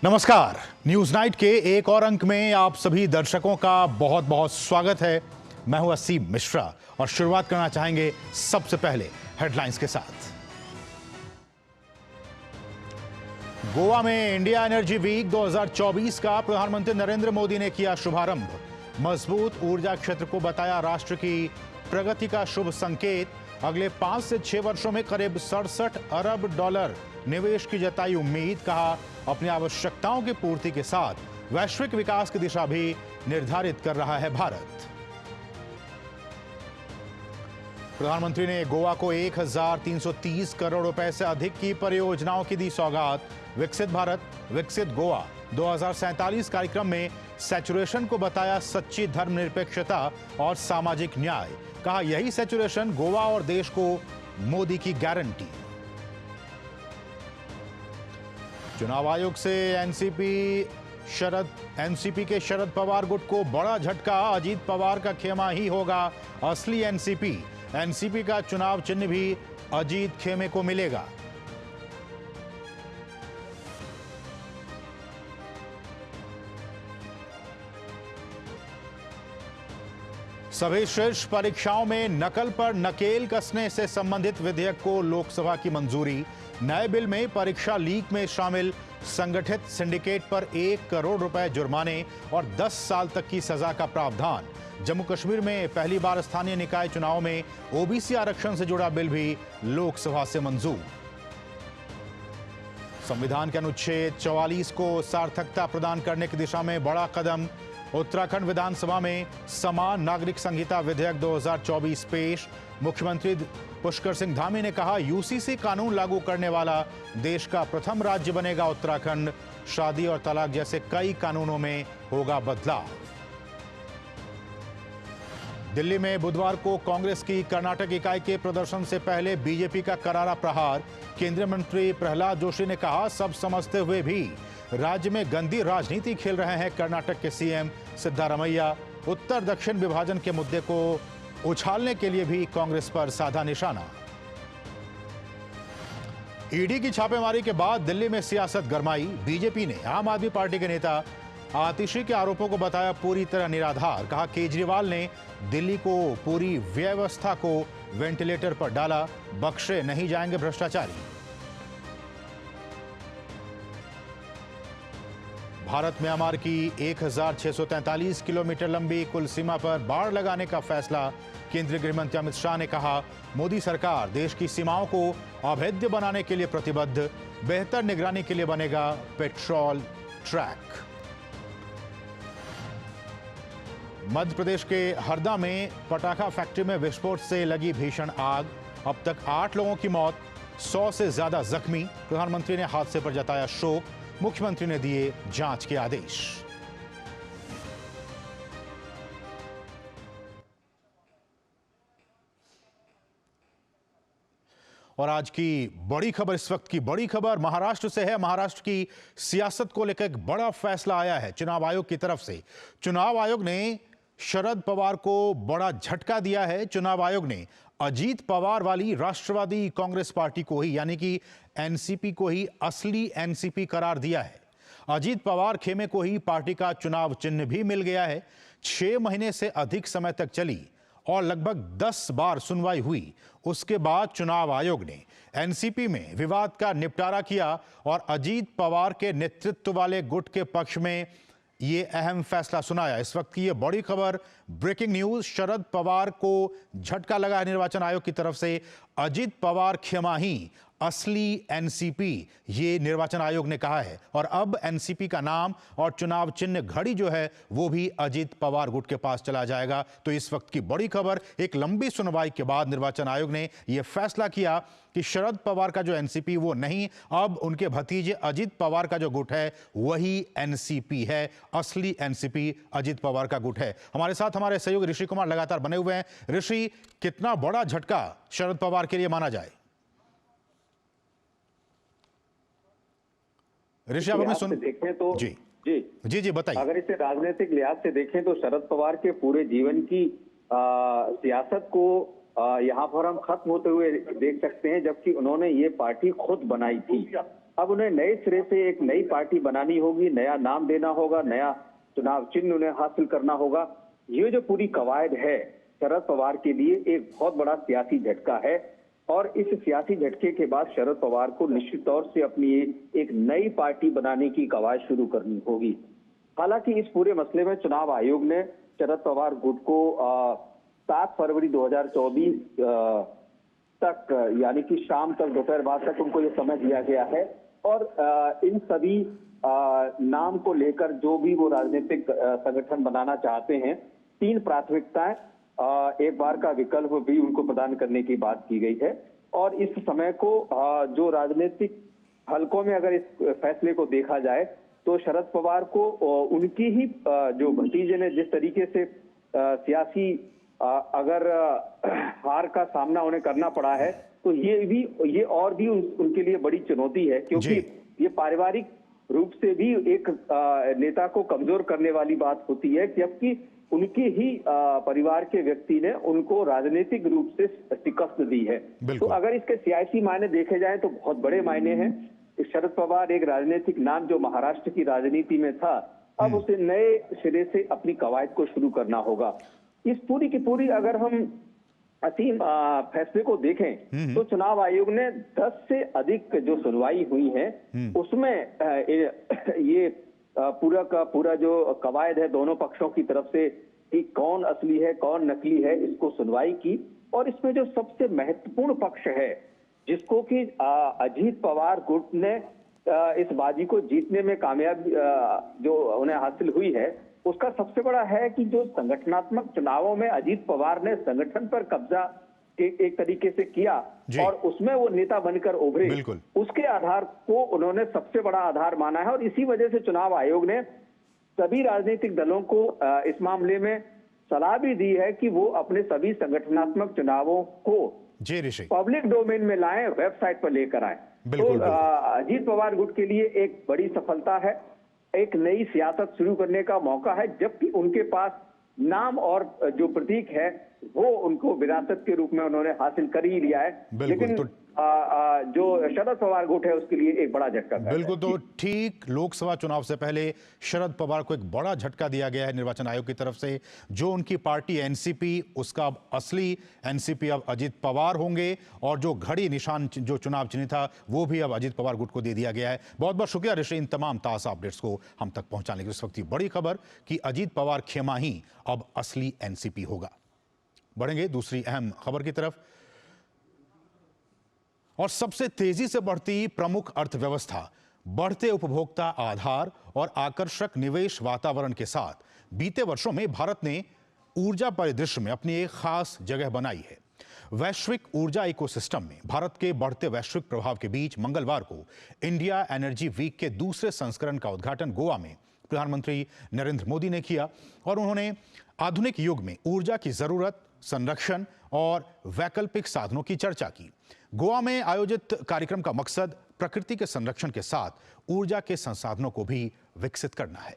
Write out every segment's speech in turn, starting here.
नमस्कार। News night के एक और अंक में आप सभी दर्शकों का बहुत बहुत स्वागत है। मैं हूं असीम मिश्रा और शुरुआत करना चाहेंगे सबसे पहले हेडलाइंस के साथ। गोवा में इंडिया एनर्जी वीक 2024 का प्रधानमंत्री नरेंद्र मोदी ने किया शुभारंभ। मजबूत ऊर्जा क्षेत्र को बताया राष्ट्र की प्रगति का शुभ संकेत। अगले 5 से 6 वर्षों में करीब 67 अरब डॉलर निवेश की जताई उम्मीद। कहा अपनी आवश्यकताओं की पूर्ति के साथ वैश्विक विकास की दिशा भी निर्धारित कर रहा है भारत। प्रधानमंत्री ने गोवा को 1330 करोड़ रुपए से अधिक की परियोजनाओं की दी सौगात। विकसित भारत विकसित गोवा 2047 कार्यक्रम में सैचुरेशन को बताया सच्ची धर्मनिरपेक्षता और सामाजिक न्याय। कहा यही सैचुरेशन गोवा और देश को मोदी की गारंटी। चुनाव आयोग से एनसीपी के शरद पवार गुट को बड़ा झटका। अजीत पवार का खेमा ही होगा असली एनसीपी का चुनाव चिन्ह भी अजीत खेमे को मिलेगा। सभी शीर्ष परीक्षाओं में नकल पर नकेल कसने से संबंधित विधेयक को लोकसभा की मंजूरी। नए बिल में परीक्षा लीक में शामिल संगठित सिंडिकेट पर 1 करोड़ रुपए जुर्माने और 10 साल तक की सजा का प्रावधान। जम्मू कश्मीर में पहली बार स्थानीय निकाय चुनाव में ओबीसी आरक्षण से जुड़ा बिल भी लोकसभा से मंजूर। संविधान के अनुच्छेद 44 को सार्थकता प्रदान करने की दिशा में बड़ा कदम। उत्तराखंड विधानसभा में समान नागरिक संहिता विधेयक 2024 पेश। मुख्यमंत्री पुष्कर सिंह धामी ने कहा यूसीसी कानून लागू करने वाला देश का प्रथम राज्य बनेगा उत्तराखंड। शादी और तलाक जैसे कई कानूनों में होगा बदलाव। दिल्ली में बुधवार को कांग्रेस की कर्नाटक इकाई के प्रदर्शन से पहले बीजेपी का करारा प्रहार। केंद्रीय मंत्री प्रहलाद जोशी ने कहा सब समझते हुए भी राज्य में गंदी राजनीति खेल रहे हैं कर्नाटक के सीएम सिद्धारमैया। उत्तर दक्षिण विभाजन के मुद्दे को उछालने के लिए भी कांग्रेस पर साधा निशाना। ईडी की छापेमारी के बाद दिल्ली में सियासत गरमाई। बीजेपी ने आम आदमी पार्टी के नेता आतिशी के आरोपों को बताया पूरी तरह निराधार। कहा केजरीवाल ने दिल्ली को पूरी व्यवस्था को वेंटिलेटर पर डाला। बख्शे नहीं जाएंगे भ्रष्टाचारी। भारत म्यांमार की 1643 किलोमीटर लंबी कुल सीमा पर बाड़ लगाने का फैसला। केंद्रीय गृह मंत्री अमित शाह ने कहा मोदी सरकार देश की सीमाओं को अभेद्य बनाने के लिए प्रतिबद्ध। बेहतर निगरानी के लिए बनेगा पेट्रोल ट्रैक। मध्य प्रदेश के हरदा में पटाखा फैक्ट्री में विस्फोट से लगी भीषण आग। अब तक 8 लोगों की मौत, 100 से ज्यादा जख्मी। प्रधानमंत्री ने हादसे पर जताया शोक। मुख्यमंत्री ने दिए जांच के आदेश। और आज की बड़ी खबर, इस वक्त की बड़ी खबर महाराष्ट्र से है। महाराष्ट्र की सियासत को लेकर एक बड़ा फैसला आया है चुनाव आयोग की तरफ से। चुनाव आयोग ने शरद पवार को बड़ा झटका दिया है। चुनाव आयोग ने अजीत पवार वाली राष्ट्रवादी कांग्रेस पार्टी को ही यानी कि एनसीपी को ही असली एनसीपी करार दिया है। अजीत पवार खेमे को ही पार्टी का चुनाव चिन्ह भी मिल गया है। 6 महीने से अधिक समय तक चली और लगभग 10 बार सुनवाई हुई। उसके बाद चुनाव आयोग ने एनसीपी में विवाद का निपटारा किया और अजीत पवार के नेतृत्व वाले गुट के पक्ष में ये अहम फैसला सुनाया। इस वक्त की ये बड़ी खबर, ब्रेकिंग न्यूज। शरद पवार को झटका लगा है निर्वाचन आयोग की तरफ से। अजीत पवार खेमा ही असली एनसीपी, ये निर्वाचन आयोग ने कहा है। और अब एनसीपी का नाम और चुनाव चिन्ह घड़ी जो है वो भी अजीत पवार गुट के पास चला जाएगा। तो इस वक्त की बड़ी खबर, एक लंबी सुनवाई के बाद निर्वाचन आयोग ने यह फैसला किया कि शरद पवार का जो एनसीपी वो नहीं, अब उनके भतीजे अजीत पवार का जो गुट है वही एनसीपी है। असली एनसीपी अजीत पवार का गुट है। हमारे साथ हमारे सहयोगी ऋषि कुमार लगातार बने हुए हैं। ऋषि, कितना बड़ा झटका शरद पवार के लिए माना जाए? ऋषि, आप हमें देखें तो जी जी जी जी बताइए। अगर इसे राजनीतिक लिहाज से देखें तो शरद पवार के पूरे जीवन की सियासत को यहाँ पर हम खत्म होते हुए देख सकते हैं, जबकि उन्होंने ये पार्टी खुद बनाई थी। अब उन्हें नए सिरे से एक नई पार्टी बनानी होगी, नया नाम देना होगा, नया चुनाव चिन्ह उन्हें हासिल करना होगा। ये जो पूरी कवायद है शरद पवार के लिए एक बहुत बड़ा सियासी झटका है और इस सियासी झटके के बाद शरद पवार को निश्चित तौर से अपनी एक नई पार्टी बनाने की कवायद शुरू करनी होगी। हालांकि इस पूरे मसले में चुनाव आयोग ने शरद पवार गुट को 7 फरवरी 2024 तक यानी कि शाम तक दोपहर बाद तक उनको ये समय दिया गया है और इन सभी नाम को लेकर जो भी वो राजनीतिक संगठन बनाना चाहते हैं 3 प्राथमिकताएं एक बार का विकल्प भी उनको प्रदान करने की बात की गई है और इस समय को जो राजनीतिक हलकों में अगर इस फैसले को देखा जाए तो शरद पवार को उनकी ही जो भतीजे ने जिस तरीके से सियासी अगर हार का सामना उन्हें करना पड़ा है तो ये और भी उनके लिए बड़ी चुनौती है क्योंकि ये पारिवारिक रूप से भी एक नेता को कमजोर करने वाली बात होती है, जबकि उनके ही परिवार के व्यक्ति ने उनको राजनीतिक रूप से शिकस्त दी है। तो अगर इसके सियासी मायने देखे जाएं तो बहुत बड़े मायने हैं। शरद पवार एक राजनीतिक नाम जो महाराष्ट्र की राजनीति में था, अब उसे नए सिरे से अपनी कवायद को शुरू करना होगा। इस पूरी की पूरी अगर हम असीम फैसले को देखें तो चुनाव आयोग ने 10 से अधिक जो सुनवाई हुई है उसमें ये पूरा का पूरा जो कवायद है दोनों पक्षों की तरफ से कि कौन असली है कौन नकली है इसको सुनवाई की और इसमें जो सबसे महत्वपूर्ण पक्ष है जिसको कि अजीत पवार गुट ने इस बाजी को जीतने में कामयाबी जो उन्हें हासिल हुई है उसका सबसे बड़ा है कि जो संगठनात्मक चुनावों में अजीत पवार ने संगठन पर कब्जा एक तरीके से किया और उसमें वो नेता बनकर उभरे, उसके आधार को उन्होंने सबसे बड़ा आधार माना है और इसी वजह से चुनाव आयोग ने सभी राजनीतिक दलों को इस मामले में सलाह भी दी है कि वो अपने सभी संगठनात्मक चुनावों को पब्लिक डोमेन में लाएं, वेबसाइट पर लेकर आए। तो अजीत पवार गुट के लिए एक बड़ी सफलता है, एक नई सियासत शुरू करने का मौका है, जबकि उनके पास नाम और जो प्रतीक है वो उनको विरासत के रूप में उन्होंने हासिल कर ही लिया है, लेकिन जो शरद पवार गुट है उसके लिए एक बड़ा झटका है। बिल्कुल, तो ठीक लोकसभा चुनाव से पहले शरद पवार को एक बड़ा झटका दिया गया है निर्वाचन आयोग की तरफ से। जो उनकी पार्टी एनसीपी, उसका अब असली एनसीपी अब अजीत पवार होंगे और जो घड़ी निशान जो चुनाव चिन्ह था वो भी अब अजीत पवार गुट को दे दिया गया है। बहुत बहुत शुक्रिया ऋषि इन तमाम ताज़ा अपडेट्स को हम तक पहुंचाने की। इस वक्त की बड़ी खबर कि अजीत पवार खेमा ही अब असली एनसीपी होगा। बढ़ेंगे दूसरी अहम खबर की तरफ। और सबसे तेजी से बढ़ती प्रमुख अर्थव्यवस्था, बढ़ते उपभोक्ता आधार और आकर्षक निवेश वातावरण के साथ बीते वर्षों में भारत ने ऊर्जा परिदृश्य में अपनी एक खास जगह बनाई है। वैश्विक ऊर्जा इकोसिस्टम में भारत के बढ़ते वैश्विक प्रभाव के बीच मंगलवार को इंडिया एनर्जी वीक के दूसरे संस्करण का उद्घाटन गोवा में प्रधानमंत्री नरेंद्र मोदी ने किया और उन्होंने आधुनिक युग में ऊर्जा की जरूरत, संरक्षण और वैकल्पिक साधनों की चर्चा की। गोवा में आयोजित कार्यक्रम का मकसद प्रकृति के संरक्षण के साथ ऊर्जा के संसाधनों को भी विकसित करना है।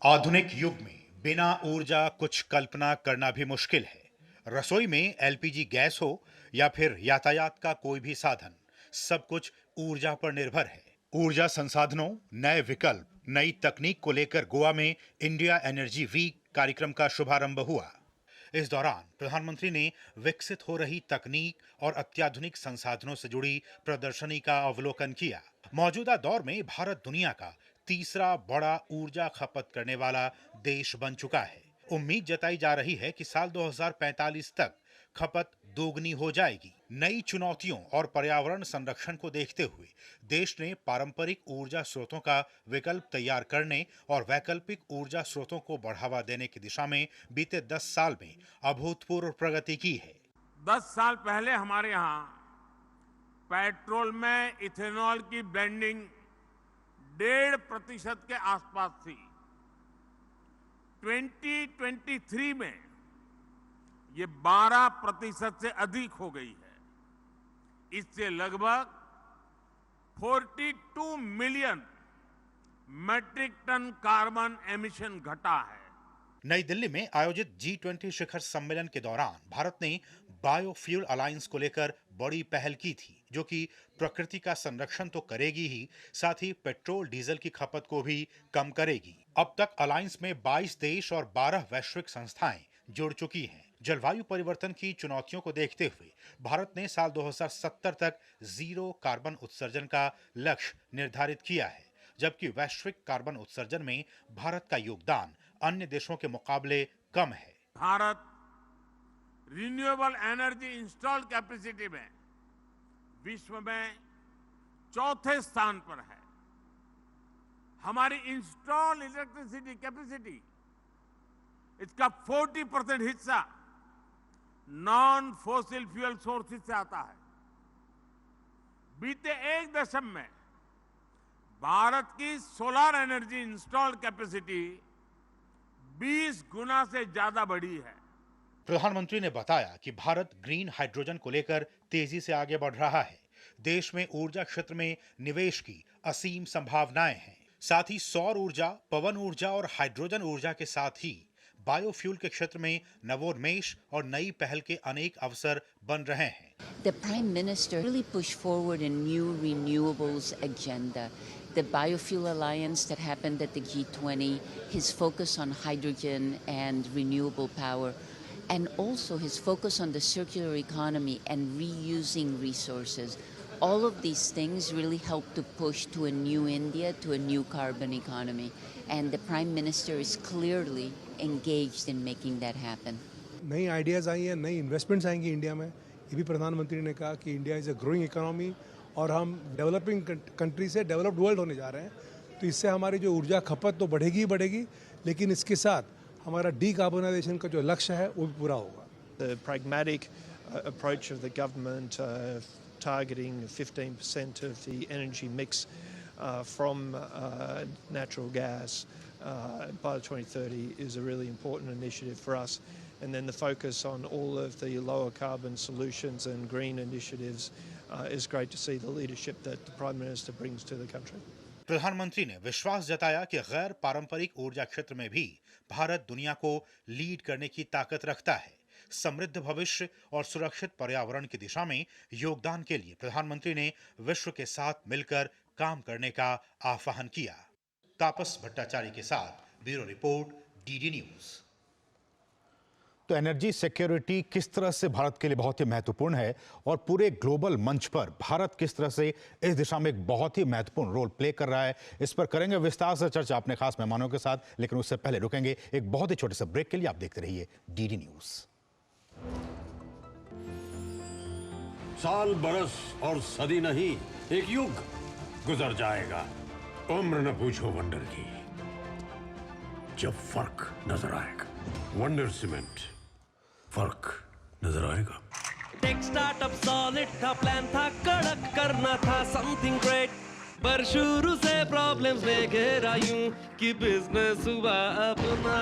आधुनिक युग में बिना ऊर्जा कुछ कल्पना करना भी मुश्किल है। रसोई में एलपीजी गैस हो या फिर यातायात का कोई भी साधन, सब कुछ ऊर्जा पर निर्भर है। ऊर्जा संसाधनों, नए विकल्प, नई तकनीक को लेकर गोवा में इंडिया एनर्जी वीक कार्यक्रम का शुभारंभ हुआ। इस दौरान प्रधानमंत्री ने विकसित हो रही तकनीक और अत्याधुनिक संसाधनों से जुड़ी प्रदर्शनी का अवलोकन किया। मौजूदा दौर में भारत दुनिया का तीसरा बड़ा ऊर्जा खपत करने वाला देश बन चुका है। उम्मीद जताई जा रही है कि साल 2045 तक खपत दोगुनी हो जाएगी। नई चुनौतियों और पर्यावरण संरक्षण को देखते हुए देश ने पारंपरिक ऊर्जा स्रोतों का विकल्प तैयार करने और वैकल्पिक ऊर्जा स्रोतों को बढ़ावा देने की दिशा में बीते 10 साल में अभूतपूर्व प्रगति की है। 10 साल पहले हमारे यहाँ पेट्रोल में इथेनॉल की ब्लेंडिंग 1.5% के आसपास थी। 2023 में ये 12% से अधिक हो गई है। इससे लगभग 42 million metric ton carbon emission घटा है। नई दिल्ली में आयोजित G20 शिखर सम्मेलन के दौरान भारत ने बायोफ्यूल अलायंस को लेकर बड़ी पहल की थी। जो कि प्रकृति का संरक्षण तो करेगी ही, साथ ही पेट्रोल डीजल की खपत को भी कम करेगी। अब तक अलायंस में 22 देश और 12 वैश्विक संस्थाएं जुड़ चुकी हैं। जलवायु परिवर्तन की चुनौतियों को देखते हुए भारत ने साल 2070 तक जीरो कार्बन उत्सर्जन का लक्ष्य निर्धारित किया है, जबकि वैश्विक कार्बन उत्सर्जन में भारत का योगदान अन्य देशों के मुकाबले कम है। Bharat renewable energy installed capacity में विश्व में चौथे स्थान पर है। हमारी इंस्टॉल इलेक्ट्रिसिटी कैपेसिटी, इसका 40% हिस्सा नॉन फॉसिल फ्यूल सोर्सेज से आता है। बीते एक दशक में भारत की सोलर एनर्जी इंस्टॉल्ड कैपेसिटी 20 गुना से ज्यादा बढ़ी है। प्रधानमंत्री ने बताया कि भारत ग्रीन हाइड्रोजन को लेकर तेजी से आगे बढ़ रहा है। देश में ऊर्जा क्षेत्र में निवेश की असीम संभावनाएं हैं। साथ ही सौर ऊर्जा, पवन ऊर्जा और हाइड्रोजन ऊर्जा के साथ ही बायोफ्यूल के क्षेत्र में नवोन्मेष और नई पहल के अनेक अवसर बन रहे हैं। The Prime Minister really pushed forward a new renewables agenda. The Biofuel Alliance that happened at the G20, his focus on hydrogen and renewable power, and also his focus on the circular economy and reusing resources. All of these things really help to push to a new India, to a new carbon economy. And the Prime Minister is clearly engaged in making that happen. नई ideas आई हैं, नई investments आएंगी India में। ये भी प्रधानमंत्री ने कहा कि India is a growing economy और हम डेवलपिंग कंट्री से डेवलप्ड वर्ल्ड होने जा रहे हैं। तो इससे हमारी जो ऊर्जा खपत तो बढ़ेगी ही बढ़ेगी, लेकिन इसके साथ हमारा डीकार्बोनाइजेशन का जो लक्ष्य है वो भी पूरा होगा। The pragmatic approach of the government targeting 15% of the energy mix from natural gas by 2030 is a really important initiative for us. And then the focus on all of the lower carbon solutions and green initiatives is great to see the leadership that the Prime Minister brings to the country. प्रधानमंत्री ने विश्वास जताया कि गैर पारंपरिक ऊर्जा क्षेत्र में भी भारत दुनिया को लीड करने की ताकत रखता है। समृद्ध भविष्य और सुरक्षित पर्यावरण की दिशा में योगदान के लिए प्रधानमंत्री ने विश्व के साथ मिलकर काम करने का आह्वान किया। तापस भट्टाचार्य के साथ ब्यूरो रिपोर्ट, डीडी न्यूज। तो एनर्जी सिक्योरिटी किस तरह से भारत के लिए बहुत ही महत्वपूर्ण है और पूरे ग्लोबल मंच पर भारत किस तरह से इस दिशा में एक बहुत ही महत्वपूर्ण रोल प्ले कर रहा है, इस पर करेंगे विस्तार से चर्चा अपने खास मेहमानों के साथ। लेकिन उससे पहले रुकेंगे एक बहुत ही छोटे से ब्रेक के लिए। आप देखते रहिए डीडी न्यूज। साल, बरस और सदी नहीं, एक युग गुजर जाएगा। उम्र न पूछो वंडर की, जब फर्क नजर आएगा। वंडर सीमेंट, फर्क नजर आएगा। टेक स्टार्टअप सॉलिड था, प्लान था कड़क, करना था समथिंग ग्रेट, पर शुरू से प्रॉब्लम्स में घेरा यूं कि बिजनेस हुआ अपना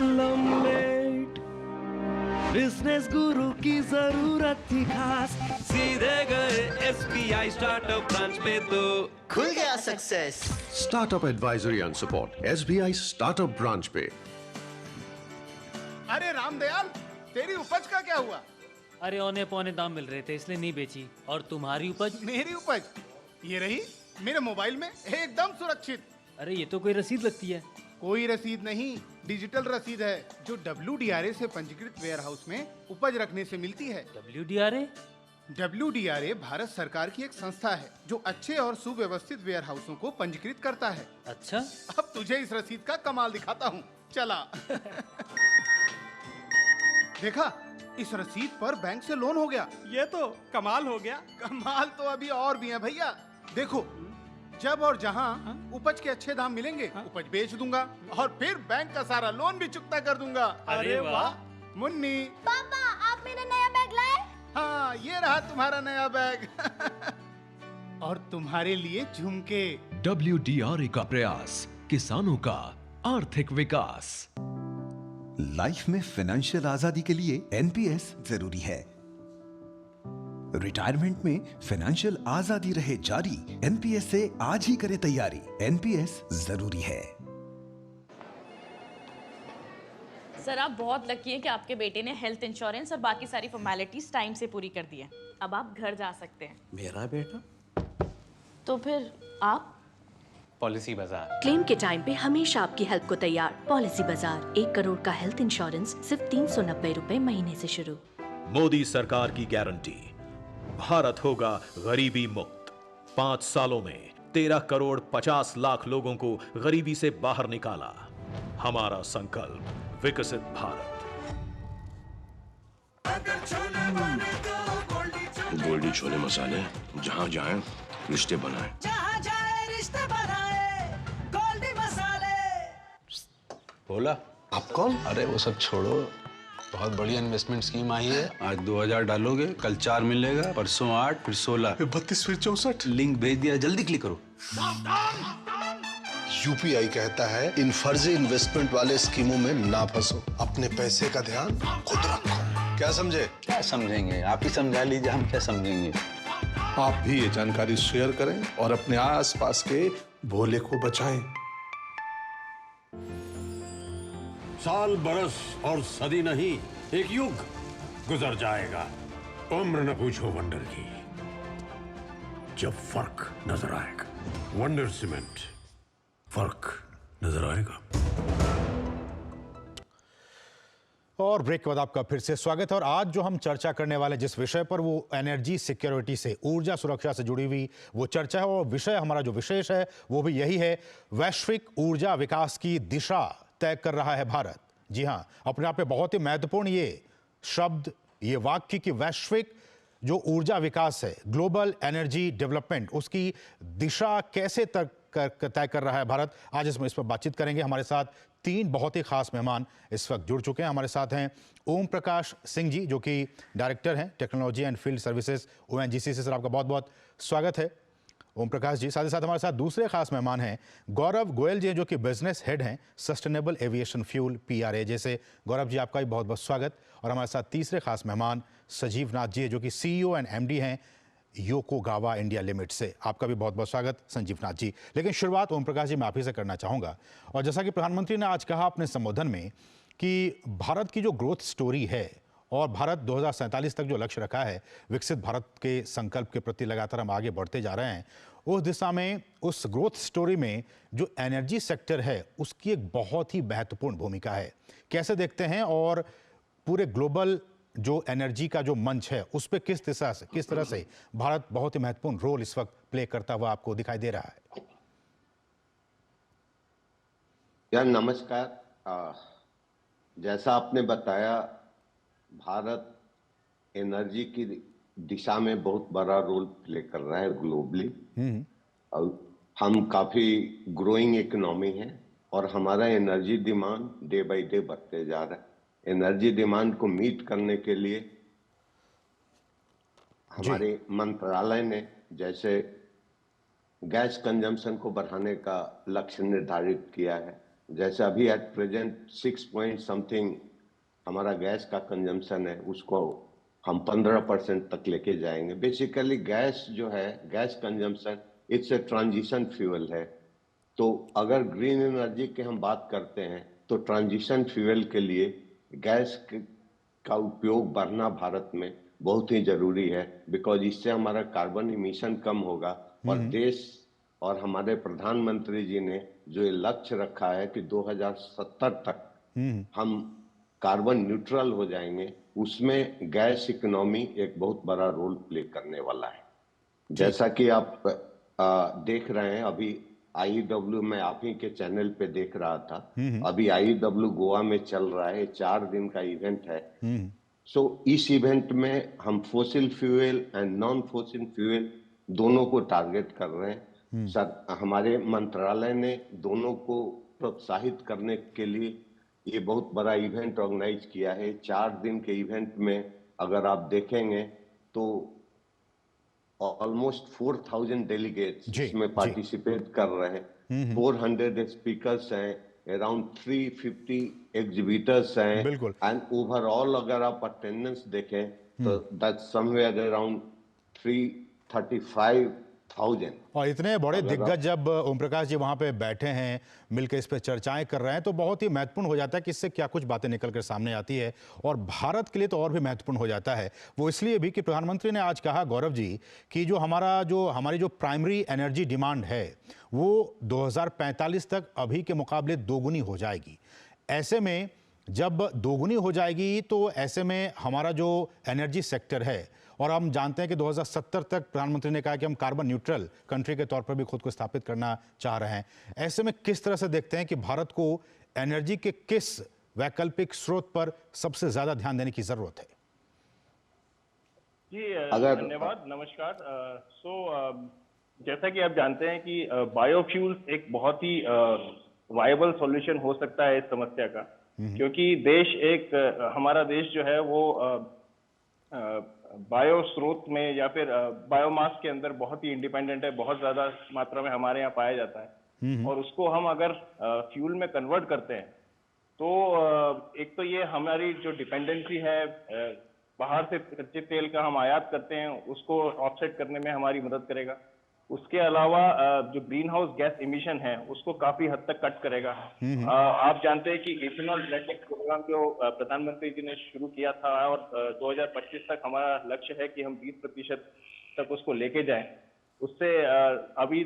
लम्बेट। बिजनेस गुरु की जरूरत थी खास, सीधे गए SBI स्टार्टअप ब्रांच पे तो खुल गया success. Startup advisory and support SBI startup branch पे। अरे रामदयाल, तेरी उपज का क्या हुआ? अरे औने पौने दाम मिल रहे थे इसलिए नहीं बेची। और तुम्हारी उपज? मेरी उपज ये रही मेरे मोबाइल में एकदम सुरक्षित। अरे ये तो कोई रसीद लगती है। कोई रसीद नहीं, डिजिटल रसीद है जो WDRA से पंजीकृत वेयरहाउस में उपज रखने से मिलती है। WDRA? WDRA भारत सरकार की एक संस्था है जो अच्छे और सुव्यवस्थित वेयरहाउसों को पंजीकृत करता है। अच्छा, अब तुझे इस रसीद का कमाल दिखाता हूँ, चला। देखा, इस रसीद पर बैंक से लोन हो गया। ये तो कमाल हो गया। कमाल तो अभी और भी है भैया। देखो, जब और जहां उपज के अच्छे दाम मिलेंगे, उपज बेच दूंगा और फिर बैंक का सारा लोन भी चुकता कर दूंगा। अरे वाह। मुन्नी, पापा, आप मेरा नया बैग लाए? हाँ, ये रहा तुम्हारा नया बैग। और तुम्हारे लिए झुमके। WDRA का प्रयास, किसानों का आर्थिक विकास। लाइफ में फाइनेंशियल आजादी के लिए NPS जरूरी है। रिटायरमेंट में फाइनेंशियल आजादी रहे जारी, NPS से आज ही करें तैयारी। NPS जरूरी है। सर आप बहुत लकी हैं कि आपके बेटे ने हेल्थ इंश्योरेंस और बाकी सारी फॉर्मेलिटीज टाइम से पूरी कर दी है। अब आप घर जा सकते हैं। मेरा बेटा? तो फिर आप? पॉलिसी बाजार। क्लेम के टाइम पे हमेशा आपकी हेल्प को तैयार। पॉलिसी बाजार, 1 करोड़ का हेल्थ इंश्योरेंस सिर्फ 390 रुपए महीने से शुरू। मोदी सरकार की गारंटी, भारत होगा गरीबी मुक्त। 5 सालों में 13 करोड़ 50 लाख लोगों को गरीबी से बाहर निकाला। हमारा संकल्प, विकसित भारत। गोल्डी छोले मसाले, जहां जाएं रिश्ते बनाएं। जहां जाए रिश्ते बनाए, गोल्डी मसाले। बोला आप कौन? अरे वो सब छोड़ो, बहुत बढ़िया इन्वेस्टमेंट स्कीम आई है। आज 2000 डालोगे, कल 4 मिलेगा, परसों 8, फिर 16, फिर 32, फिर 64। लिंक भेज दिया, जल्दी क्लिक करो। यूपीआई कहता है इन फर्जी इन्वेस्टमेंट वाले स्कीमों में ना फंसो, अपने पैसे का ध्यान खुद रखो। क्या समझे? क्या समझेंगे, आप ही समझा लीजिए, हम क्या समझेंगे। आप भी ये जानकारी शेयर करें और अपने आसपास के भोले को बचाएं। साल, बरस और सदी नहीं, एक युग गुजर जाएगा। उम्र न पूछो वंडर की, जब फर्क नजर आएगा। वंडर सीमेंट, फर्क नजर आएगा। और ब्रेक के बाद आपका फिर से स्वागत है। और आज जो हम चर्चा करने वाले जिस विषय पर, वो एनर्जी सिक्योरिटी से, ऊर्जा सुरक्षा से जुड़ी हुई वो चर्चा है। और विषय, हमारा जो विशेष है वो भी यही है, वैश्विक ऊर्जा विकास की दिशा तय कर रहा है भारत। जी हाँ, अपने आप में बहुत ही महत्वपूर्ण ये शब्द, ये वाक्य कि वैश्विक जो ऊर्जा विकास है, ग्लोबल एनर्जी डेवलपमेंट, उसकी दिशा कैसे तय कर रहा है भारत। आज इस पर बातचीत करेंगे। हमारे साथ 3 बहुत ही खास मेहमान इस वक्त जुड़ चुके हैं। हमारे साथ हैं ओम प्रकाश सिंह जी, जो कि डायरेक्टर हैं technology and field services ONGC से। सर आपका बहुत बहुत स्वागत है ओम प्रकाश जी। साथ ही साथ हमारे साथ दूसरे खास मेहमान हैं गौरव गोयल जी, जो कि बिजनेस हेड हैं सस्टेनेबल एविएशन फ्यूल PRA जैसे। गौरव जी आपका भी बहुत बहुत स्वागत। और हमारे साथ तीसरे खास मेहमान संजीव नाथ जी, जो कि CEO एंड MD हैं योकोगावा इंडिया लिमिटेड से। आपका भी बहुत बहुत स्वागत संजीव नाथ जी। लेकिन शुरुआत ओम प्रकाश जी मैं आप ही से करना चाहूँगा। और जैसा कि प्रधानमंत्री ने आज कहा अपने संबोधन में कि भारत की जो ग्रोथ स्टोरी है और भारत 2047 तक जो लक्ष्य रखा है, विकसित भारत के संकल्प के प्रति लगातार हम आगे बढ़ते जा रहे हैं, उस दिशा में, उस ग्रोथ स्टोरी में जो एनर्जी सेक्टर है उसकी एक बहुत ही महत्वपूर्ण भूमिका है। कैसे देखते हैं, और पूरे ग्लोबल जो एनर्जी का जो मंच है उस पर किस तरह से भारत बहुत ही महत्वपूर्ण रोल इस वक्त प्ले करता हुआ आपको दिखाई दे रहा है? यार नमस्कार। जैसा आपने बताया, भारत एनर्जी की दिशा में बहुत बड़ा रोल प्ले कर रहा है ग्लोबली। और हम काफी ग्रोइंग इकोनॉमी है और हमारा energy demand day by day बढ़ते जा रहा है। एनर्जी डिमांड को मीट करने के लिए हमारे मंत्रालय ने जैसे गैस कंजम्पशन को बढ़ाने का लक्ष्य निर्धारित किया है। जैसे अभी एट प्रेजेंट 6 पॉइंट समथिंग हमारा गैस का कंजम्पशन है, उसको हम 15% तक लेके जाएंगे। बेसिकली गैस जो है, gas consumption it's a transition fuel है। तो अगर ग्रीन एनर्जी की हम बात करते हैं तो ट्रांजिशन फ्यूल के लिए गैस का उपयोग बढ़ना भारत में बहुत ही जरूरी है, बिकॉज इससे हमारा कार्बन इमिशन कम होगा। और देश और हमारे प्रधानमंत्री जी ने जो ये लक्ष्य रखा है कि 2070 तक हम कार्बन न्यूट्रल हो जाएंगे, उसमें गैस इकोनॉमी एक बहुत बड़ा रोल प्ले करने वाला है। जैसा कि आप देख रहे हैं, अभी IEW में आप ही के चैनल पे देख रहा था, अभी IEW गोवा में चल रहा है, 4 दिन का इवेंट है। सो इस इवेंट में हम fossil fuel and non fossil fuel दोनों को टारगेट कर रहे हैं। सर, हमारे मंत्रालय ने दोनों को प्रोत्साहित करने के लिए ये बहुत बड़ा इवेंट ऑर्गेनाइज किया है। 4 दिन के इवेंट में अगर आप देखेंगे तो ऑलमोस्ट 4000 डेलीगेट्स इसमें पार्टिसिपेट कर रहे हैं। 400 स्पीकर्स हैं, अराउंड 350 एग्जिबिटर्स हैं, एंड ओवरऑल अगर आप अटेंडेंस देखें तो दैट्स समवेयर अराउंड 335 1000। और इतने बड़े अगर दिग्गज जब ओम प्रकाश जी वहां पे बैठे हैं, मिलकर इस पे चर्चाएं कर रहे हैं, तो बहुत ही महत्वपूर्ण हो जाता है कि इससे क्या कुछ बातें निकल कर सामने आती है। और भारत के लिए तो और भी महत्वपूर्ण हो जाता है। वो इसलिए भी कि प्रधानमंत्री ने आज कहा, गौरव जी, कि हमारी जो प्राइमरी एनर्जी डिमांड है वो 2045 तक अभी के मुकाबले दोगुनी हो जाएगी। ऐसे में जब दोगुनी हो जाएगी तो ऐसे में हमारा जो एनर्जी सेक्टर है, और हम जानते हैं कि 2070 तक प्रधानमंत्री ने कहा कि हम कार्बन न्यूट्रल कंट्री के तौर पर भी खुद को स्थापित करना चाह रहे हैं। ऐसे में किस तरह से देखते हैं कि भारत को एनर्जी के किस वैकल्पिक स्रोत पर सबसे ज्यादा ध्यान देने की जरूरत है? जी धन्यवाद, नमस्कार। जैसा कि आप जानते हैं कि बायोफ्यूल्स एक बहुत ही वायबल सॉल्यूशन हो सकता है इस समस्या का, क्योंकि हमारा देश जो है वो बायो स्रोत में या फिर बायोमास के अंदर बहुत ही इंडिपेंडेंट है, बहुत ज्यादा मात्रा में हमारे यहाँ पाया जाता है। और उसको हम अगर फ्यूल में कन्वर्ट करते हैं तो एक तो ये हमारी जो डिपेंडेंसी है बाहर से कच्चे तेल का हम आयात करते हैं उसको ऑफसेट करने में हमारी मदद करेगा। उसके अलावा जो ग्रीन हाउस गैस इमिशन है उसको काफी हद तक कट करेगा। आप जानते हैं कि इथेनॉल ब्लेंडिंग प्रोग्राम जो प्रधानमंत्री जी ने शुरू किया था और 2025 तक हमारा लक्ष्य है कि हम 20% तक उसको लेके जाएं। उससे अभी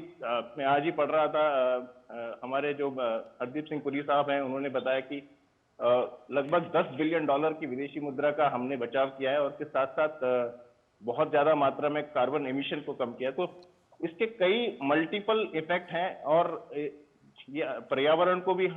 मैं आज ही पढ़ रहा था, हमारे जो हरदीप सिंह पुरी साहब हैं उन्होंने बताया कि लगभग $10 बिलियन की विदेशी मुद्रा का हमने बचाव किया है और उसके साथ साथ बहुत ज्यादा मात्रा में कार्बन एमिशन को कम किया। तो इसके कई मल्टीपल इफेक्ट हैं और ये पर्यावरण को भी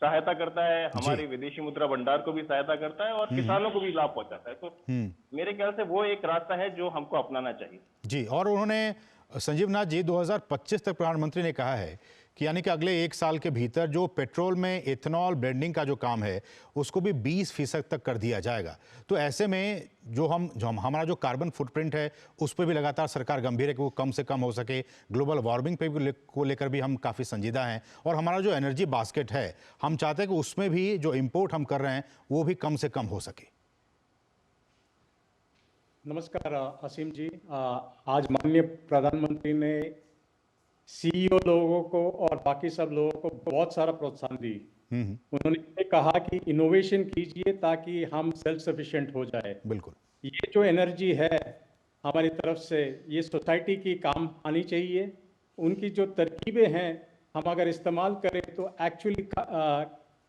सहायता करता है, हमारे विदेशी मुद्रा भंडार को भी सहायता करता है और किसानों को भी लाभ पहुंचाता है। तो मेरे ख्याल से वो एक रास्ता है जो हमको अपनाना चाहिए। जी, और उन्होंने संजीव नाथ जी 2025 तक प्रधानमंत्री ने कहा है कि यानी कि अगले 1 साल के भीतर जो पेट्रोल में इथेनॉल ब्लेंडिंग का जो काम है उसको भी 20% तक कर दिया जाएगा। तो ऐसे में जो हमारा जो कार्बन फुटप्रिंट है उस पर भी लगातार सरकार गंभीर है कि वो कम से कम हो सके। ग्लोबल वार्मिंग पे को लेकर भी हम काफ़ी संजीदा हैं और हमारा जो एनर्जी बास्केट है हम चाहते हैं कि उसमें भी जो इम्पोर्ट हम कर रहे हैं वो भी कम से कम हो सके। नमस्कार असीम जी, आज माननीय प्रधानमंत्री ने सीईओ लोगों को और बाकी सब लोगों को बहुत सारा प्रोत्साहन दी। उन्होंने ये कहा कि इनोवेशन कीजिए ताकि हम सेल्फ सफिशिएंट हो जाए। बिल्कुल, ये जो एनर्जी है हमारी तरफ से ये सोसाइटी की काम आनी चाहिए। उनकी जो तरकीबें हैं हम अगर इस्तेमाल करें तो एक्चुअली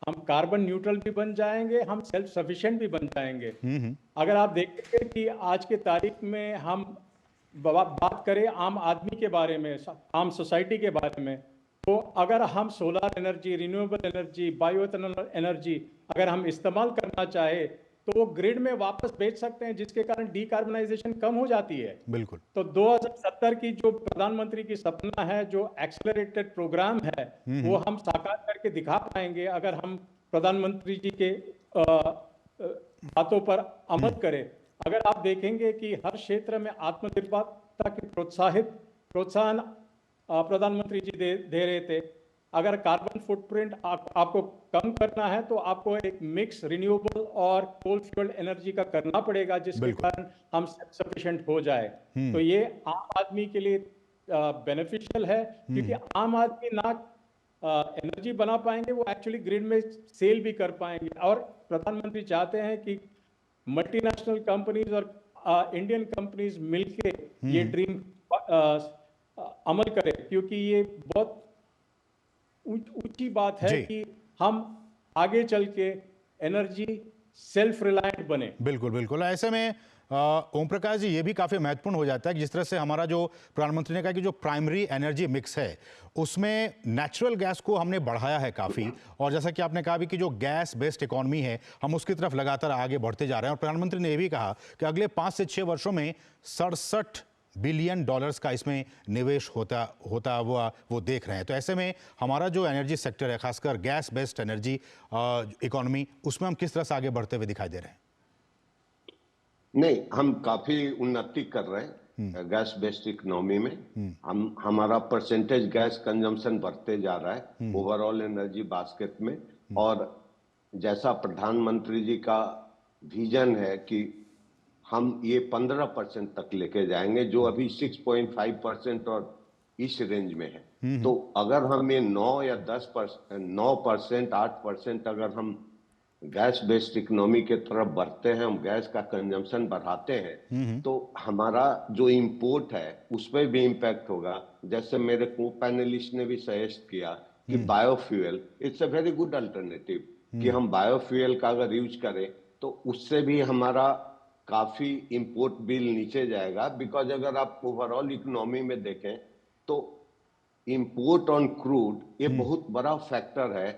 हम कार्बन न्यूट्रल भी बन जाएंगे, हम सेल्फ सफिशिएंट भी बन जाएंगे। अगर आप देखेंगे कि आज के तारीख में हम बात करें आम आदमी के बारे में, आम सोसाइटी के बारे में, तो अगर हम solar energy, renewable energy, bio ethanol energy अगर हम इस्तेमाल करना चाहे तो वो ग्रिड में वापस बेच सकते हैं, जिसके कारण डीकार्बनाइजेशन कम हो जाती है। बिल्कुल। तो 2070 की जो प्रधानमंत्री की सपना है, जो एक्सेलरेटेड प्रोग्राम है, वो हम साकार करके दिखा पाएंगे अगर हम प्रधानमंत्री जी के बातों पर अमल करें। अगर आप देखेंगे कि हर क्षेत्र में आत्मनिर्भरता की प्रोत्साहन प्रधानमंत्री जी दे रहे थे। अगर कार्बन फुटप्रिंट आपको कम करना है तो आपको एक मिक्स रिन्यूएबल और कोल फ्यूल्ड एनर्जी का करना पड़ेगा, जिसके कारण हम सफिशिएंट हो जाए। तो ये आम आदमी के लिए बेनिफिशियल है, क्योंकि आम आदमी ना एनर्जी बना पाएंगे, वो एक्चुअली ग्रिड में सेल भी कर पाएंगे। और प्रधानमंत्री चाहते हैं कि मल्टीनेशनल कंपनीज और इंडियन कंपनीज मिलके ये ड्रीम अमल करें, क्योंकि ये बहुत ऊंची बात है कि हम आगे चल के एनर्जी सेल्फ रिलायंट बने। बिल्कुल बिल्कुल। ऐसे में ओम प्रकाश जी ये भी काफ़ी महत्वपूर्ण हो जाता है कि जिस तरह से हमारा जो प्रधानमंत्री ने कहा कि जो प्राइमरी एनर्जी मिक्स है उसमें नेचुरल गैस को हमने बढ़ाया है काफ़ी, और जैसा कि आपने कहा भी कि जो गैस बेस्ड इकोनॉमी है हम उसकी तरफ लगातार आगे बढ़ते जा रहे हैं। और प्रधानमंत्री ने ये भी कहा कि अगले 5 से 6 वर्षों में $67 बिलियन का इसमें निवेश होता हुआ वो देख रहे हैं। तो ऐसे में हमारा जो एनर्जी सेक्टर है, खासकर गैस बेस्ड एनर्जी इकोनॉमी, उसमें हम किस तरह से आगे बढ़ते हुए दिखाई दे रहे हैं? नहीं, हम काफी उन्नति कर रहे हैं गैस बेस्ड इकोनॉमी में। हमारा परसेंटेज गैस कंजम्पशन बढ़ते जा रहा है ओवरऑल एनर्जी बास्केट में। और जैसा प्रधानमंत्री जी का विजन है कि हम ये 15% तक लेके जाएंगे, जो अभी 6.5% और इस रेंज में है। तो अगर हम ये 9 या 9%, 8% अगर हम गैस बेस्ड इकोनॉमी के तरफ बढ़ते हैं, हम गैस का कंजम्पशन बढ़ाते हैं, तो हमारा जो इंपोर्ट है उस पर भी इम्पैक्ट होगा। जैसे मेरे को पैनलिस्ट ने भी सजेस्ट किया कि biofuel it's a very good alternative, कि हम बायोफ्यूल का अगर यूज करें तो उससे भी हमारा काफी इंपोर्ट बिल नीचे जाएगा। बिकॉज अगर आप ओवरऑल इकोनॉमी में देखें तो इंपोर्ट ऑन क्रूड ये बहुत बड़ा फैक्टर है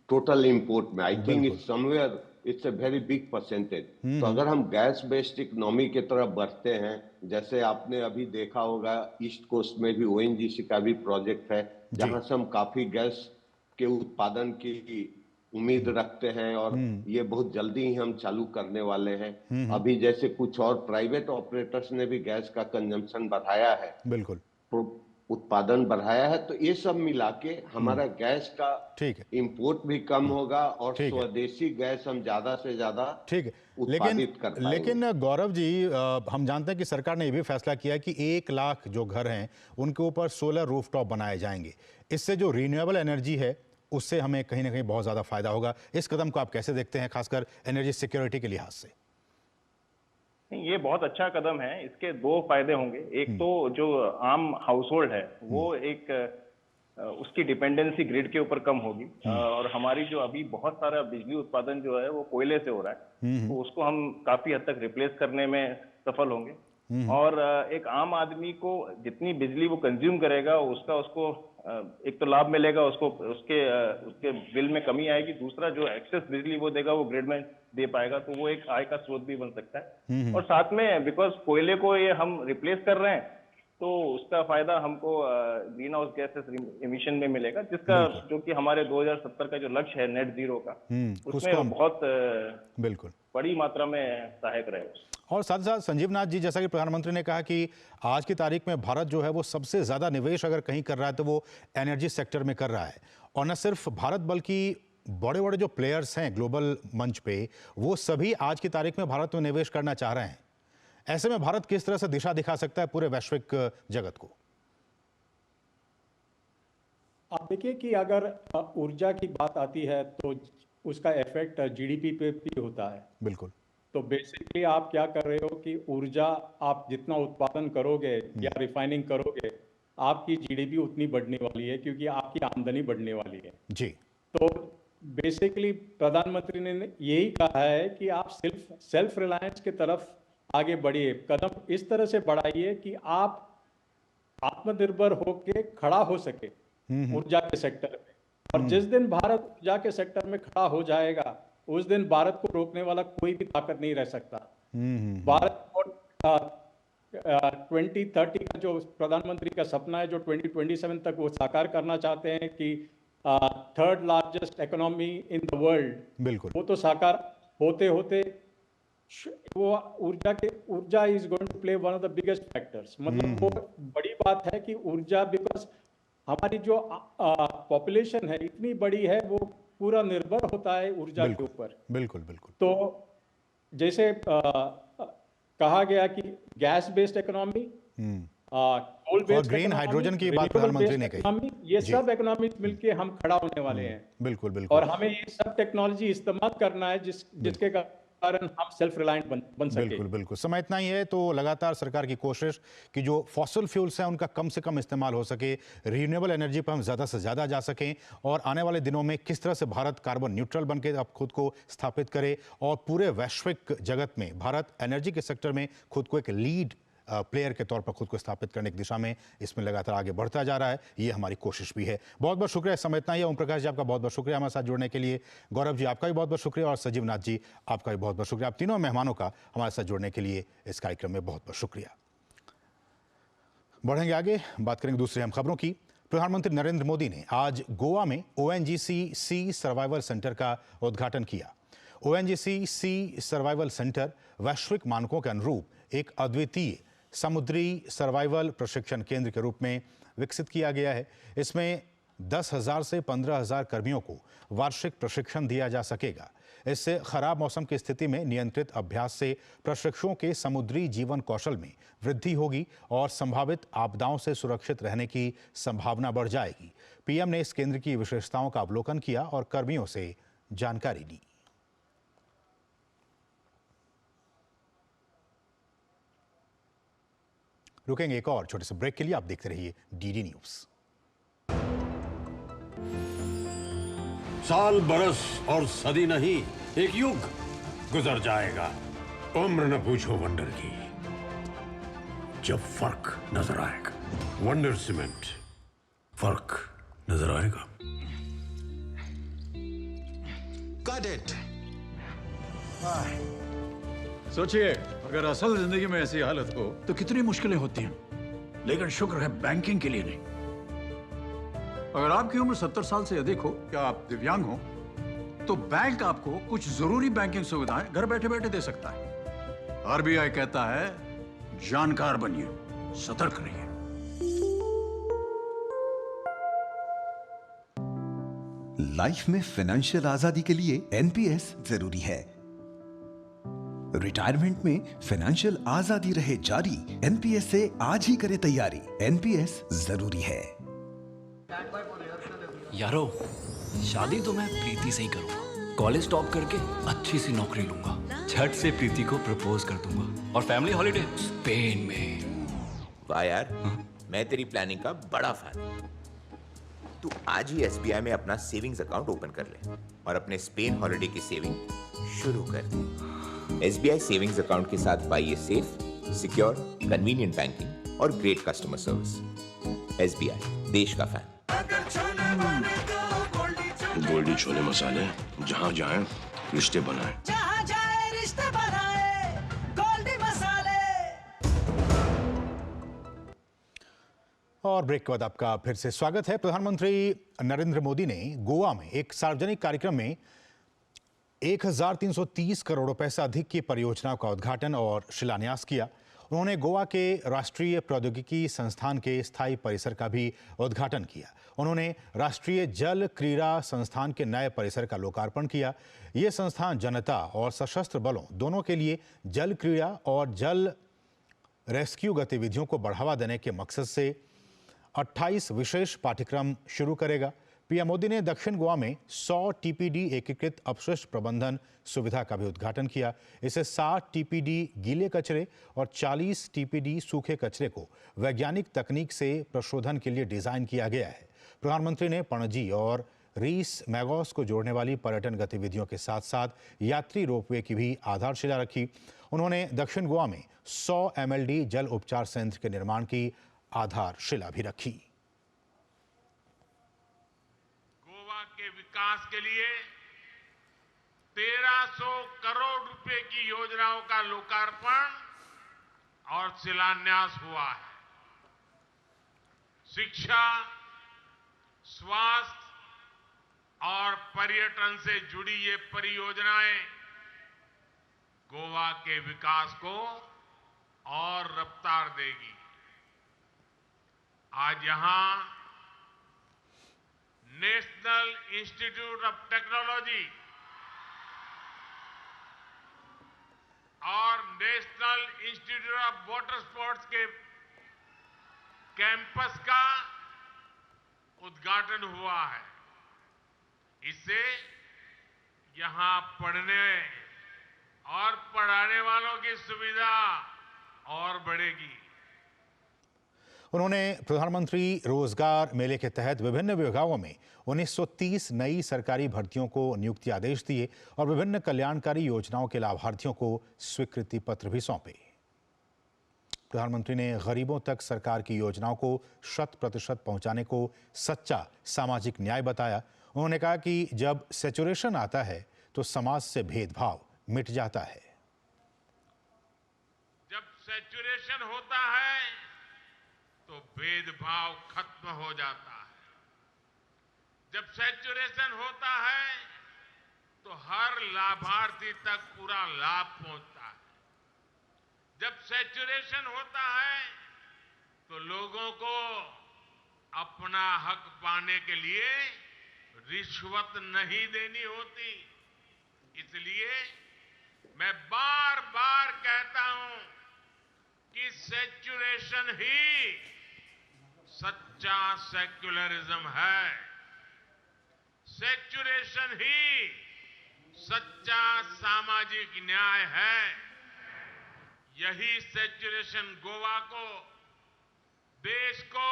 टोटल इंपोर्ट में। I think it's somewhere it's a very big percentage. तो अगर हम गैस बेस्ड इकोनॉमी की तरफ बढ़ते हैं, जैसे आपने अभी देखा होगा ईस्ट कोस्ट में भी ओएनजीसी का भी प्रोजेक्ट है, जहां से हम काफी गैस के उत्पादन की उम्मीद रखते हैं, और ये बहुत जल्दी ही हम चालू करने वाले हैं। अभी जैसे कुछ और प्राइवेट ऑपरेटर्स ने भी गैस का कंजम्पशन बढ़ाया है, बिल्कुल उत्पादन बढ़ाया है। तो ये सब मिला के हमारा गैस का इंपोर्ट भी कम होगा और स्वदेशी गैस हम ज्यादा से ज्यादा उत्पादित कर पाएंगे। लेकिन गौरव जी, हम जानते हैं कि सरकार ने ये भी फैसला किया कि 1 लाख जो घर हैं उनके ऊपर सोलर रूफटॉप बनाए जाएंगे। इससे जो रिन्यूएबल एनर्जी है उससे हमें कहीं ना कहीं बहुत ज्यादा फायदा होगा। इस कदम को आप कैसे देखते हैं, खासकर एनर्जी सिक्योरिटी के लिहाज से? ये बहुत अच्छा कदम है। इसके 2 फायदे होंगे। एक तो जो आम हाउस होल्ड है वो एक उसकी डिपेंडेंसी ग्रिड के ऊपर कम होगी, और हमारी जो अभी बहुत सारा बिजली उत्पादन जो है वो कोयले से हो रहा है, तो उसको हम काफी हद तक रिप्लेस करने में सफल होंगे। और एक आम आदमी को जितनी बिजली वो कंज्यूम करेगा उसको एक तो लाभ मिलेगा, उसके बिल में कमी आएगी। दूसरा जो एक्सेस बिजली वो देगा वो ग्रिड में दे पाएगा, तो वो एक आय का स्रोत भी बन सकता है। और साथ में बिकॉज कोयले को ये हम रिप्लेस कर रहे हैं, तो उसका फायदा हमको ग्रीन हाउस गैसेस इमिशन में मिलेगा, जिसका जो कि हमारे 2070 का जो लक्ष्य है नेट जीरो का, उसमें बहुत बिल्कुल बड़ी मात्रा में सहायक रहेगा। और साथ ही साथ संजीव नाथ जी, जैसा कि प्रधानमंत्री ने कहा कि आज की तारीख में भारत जो है वो सबसे ज्यादा निवेश अगर कहीं कर रहा है तो वो एनर्जी सेक्टर में कर रहा है। और न सिर्फ भारत बल्कि बड़े बड़े जो प्लेयर्स हैं ग्लोबल मंच पे, वो सभी आज की तारीख में भारत में निवेश करना चाह रहे हैं। ऐसे में भारत किस तरह से दिशा दिखा सकता है पूरे वैश्विक जगत को? आप देखिए कि अगर ऊर्जा की बात आती है तो उसका इफेक्ट जीडीपी पे भी होता है। बिल्कुल। तो बेसिकली आप क्या कर रहे हो कि ऊर्जा आप जितना उत्पादन करोगे या रिफाइनिंग करोगे, आपकी जीडीपी उतनी बढ़ने वाली है, क्योंकि आपकी आमदनी बढ़ने वाली है। जी। तो बेसिकली प्रधानमंत्री ने यही कहा है कि आप सेल्फ रिलायंस की तरफ आगे बढ़िए, कदम इस तरह से बढ़ाइए कि आप आत्मनिर्भर होके खड़ा हो सके ऊर्जा के सेक्टर में। और जिस दिन भारत ऊर्जा के सेक्टर में खड़ा हो जाएगा, उस दिन भारत को रोकने वाला कोई भी ताकत नहीं रह सकता। भारत को 2030 का जो प्रधानमंत्री का सपना है, जो 2027 तक वो साकार करना चाहते हैं कि 3rd largest economy in the world, बिल्कुल, वो तो साकार होते होते वो ऊर्जा is going to play one of the biggest factors. मतलब वो बड़ी बात है कि ऊर्जा, बिकॉज हमारी जो पॉपुलेशन है इतनी बड़ी है, वो पूरा निर्भर होता है ऊर्जा के ऊपर। बिल्कुल बिल्कुल। तो जैसे कहा गया कि gas based economy, coal based, green hydrogen की बात प्रधानमंत्री ने कही, ये सब इकोनॉमी मिलके हम खड़ा होने वाले हैं। बिल्कुल बिल्कुल। और हमें ये सब टेक्नोलॉजी इस्तेमाल करना है जिसके कारण हम सेल्फ रिलायंट बन सके। बिल्कुल बिल्कुल। समय इतना ही है, तो लगातार सरकार की कोशिश कि जो फॉसिल फ्यूल्स हैं उनका कम से कम इस्तेमाल हो सके, रिन्यूएबल एनर्जी पर हम ज़्यादा से ज़्यादा जा सकें, और आने वाले दिनों में किस तरह से भारत कार्बन न्यूट्रल बन के अब खुद को स्थापित करे, और पूरे वैश्विक जगत में भारत एनर्जी के सेक्टर में खुद को एक लीड प्लेयर के तौर पर खुद को स्थापित करने की दिशा में इसमें लगातार आगे बढ़ता जा रहा है। ये हमारी कोशिश भी है। बहुत बहुत शुक्रिया। समय इतना ही है। ओम प्रकाश जी, आपका बहुत बहुत शुक्रिया हमारे साथ जुड़ने के लिए। गौरव जी, आपका भी बहुत बहुत शुक्रिया, और संजीव नाथ जी, आपका भी बहुत बहुत शुक्रिया। आप तीनों मेहमानों का हमारे साथ जुड़ने के लिए इस कार्यक्रम में बहुत बहुत शुक्रिया। बढ़ेंगे आगे, बात करेंगे दूसरी अहम खबरों की। प्रधानमंत्री नरेंद्र मोदी ने आज गोवा में ONGC सी सर्वाइवल सेंटर का उद्घाटन किया। ONGC सी सर्वाइवल सेंटर वैश्विक मानकों के अनुरूप एक अद्वितीय समुद्री सर्वाइवल प्रशिक्षण केंद्र के रूप में विकसित किया गया है। इसमें 10,000 से 15,000 कर्मियों को वार्षिक प्रशिक्षण दिया जा सकेगा। इससे खराब मौसम की स्थिति में नियंत्रित अभ्यास से प्रशिक्षुओं के समुद्री जीवन कौशल में वृद्धि होगी और संभावित आपदाओं से सुरक्षित रहने की संभावना बढ़ जाएगी। पीएम ने इस केंद्र की विशेषताओं का अवलोकन किया और कर्मियों से जानकारी ली। रुकेंगे एक और छोटे से ब्रेक के लिए। आप देखते रहिए डीडी न्यूज। साल, बरस और सदी नहीं, एक युग गुजर जाएगा। उम्र न पूछो वंडर की, जब फर्क नजर आएगा। वंडर सीमेंट, फर्क नजर आएगा। Got it. सोचिए, अगर असल जिंदगी में ऐसी हालत हो तो कितनी मुश्किलें होती हैं, लेकिन शुक्र है बैंकिंग के लिए नहीं। अगर आपकी उम्र 70 साल से अधिक हो या आप दिव्यांग हो तो बैंक आपको कुछ जरूरी बैंकिंग सुविधाएं घर बैठे बैठे दे सकता है। आरबीआई कहता है, जानकार बनिए, सतर्क रहिए। लाइफ में फाइनेंशियल आजादी के लिए एनपीएस जरूरी है। रिटायरमेंट में फाइनेंशियल आजादी रहे जारी, एनपीएस से आज ही करें तैयारी। एनपीएस जरूरी है। यारो, शादी तो मैं प्रीति से ही करूंगा। कॉलेज टॉप करके अच्छी सी नौकरी लूंगा, झट से प्रीति को प्रपोज कर दूंगा और फैमिली हॉलिडे स्पेन में। वाह यार, मैं तेरी प्लानिंग का बड़ा फैन हूं। तू आज ही एसबीआई में अपना सेविंग्स अकाउंट ओपन कर ले और अपने स्पेन हॉलिडे की सेविंग शुरू कर दे। एसबीआई सेविंग्स अकाउंट के साथ पाइए सेफ, सिक्योर, कन्वीनियंट बैंकिंग और ग्रेट कस्टमर सर्विस। एसबीआई, देश का फैन। गोल्डी छोले मसाले, जहाँ जाए रिश्ते बनाए, जहाँ जाए रिश्ते बनाए, गोल्डी मसाले। और ब्रेक के बाद आपका फिर से स्वागत है। प्रधानमंत्री नरेंद्र मोदी ने गोवा में एक सार्वजनिक कार्यक्रम में 1330 करोड़ रुपए से अधिक की परियोजनाओं का उद्घाटन और शिलान्यास किया। उन्होंने गोवा के राष्ट्रीय प्रौद्योगिकी संस्थान के स्थायी परिसर का भी उद्घाटन किया। उन्होंने राष्ट्रीय जल क्रीड़ा संस्थान के नए परिसर का लोकार्पण किया। ये संस्थान जनता और सशस्त्र बलों दोनों के लिए जल क्रीड़ा और जल रेस्क्यू गतिविधियों को बढ़ावा देने के मकसद से 28 विशेष पाठ्यक्रम शुरू करेगा। पीएम मोदी ने दक्षिण गोवा में 100 टीपीडी एकीकृत अपशिष्ट प्रबंधन सुविधा का भी उद्घाटन किया। इसे 60 टीपीडी गीले कचरे और 40 टीपीडी सूखे कचरे को वैज्ञानिक तकनीक से प्रशोधन के लिए डिजाइन किया गया है। प्रधानमंत्री ने पणजी और रीस मैगोस को जोड़ने वाली पर्यटन गतिविधियों के साथ साथ यात्री रोपवे की भी आधारशिला रखी। उन्होंने दक्षिण गोवा में 100 एमएलडी जल उपचार संयंत्र के निर्माण की आधारशिला भी रखी। गोवा के विकास के लिए 1300 करोड़ रुपए की योजनाओं का लोकार्पण और शिलान्यास हुआ है। शिक्षा, स्वास्थ्य और पर्यटन से जुड़ी ये परियोजनाएं गोवा के विकास को और रफ्तार देगी। आज यहां नेशनल इंस्टीट्यूट ऑफ टेक्नोलॉजी और national institute of water sports के कैंपस का उद्घाटन हुआ है। इससे यहां पढ़ने और पढ़ाने वालों की सुविधा और बढ़ेगी। उन्होंने प्रधानमंत्री रोजगार मेले के तहत विभिन्न विभागों में 1930 नई सरकारी भर्तियों को नियुक्ति आदेश दिए और विभिन्न कल्याणकारी योजनाओं के लाभार्थियों को स्वीकृति पत्र भी सौंपे। प्रधानमंत्री ने गरीबों तक सरकार की योजनाओं को 100% पहुंचाने को सच्चा सामाजिक न्याय बताया। उन्होंने कहा कि जब सैचुरेशन आता है तो समाज से भेदभाव मिट जाता है। जब सैचुरेशन होता है तो भेदभाव खत्म हो जाता है। जब सैचुरेशन होता है तो हर लाभार्थी तक पूरा लाभ पहुंचता है। जब सैचुरेशन होता है तो लोगों को अपना हक पाने के लिए रिश्वत नहीं देनी होती। इसलिए मैं बार बार कहता हूं कि सेचुरेशन ही सच्चा सेक्युलरिज्म है। सेचुरेशन ही सच्चा सामाजिक न्याय है। यही सेचुरेशन गोवा को, देश को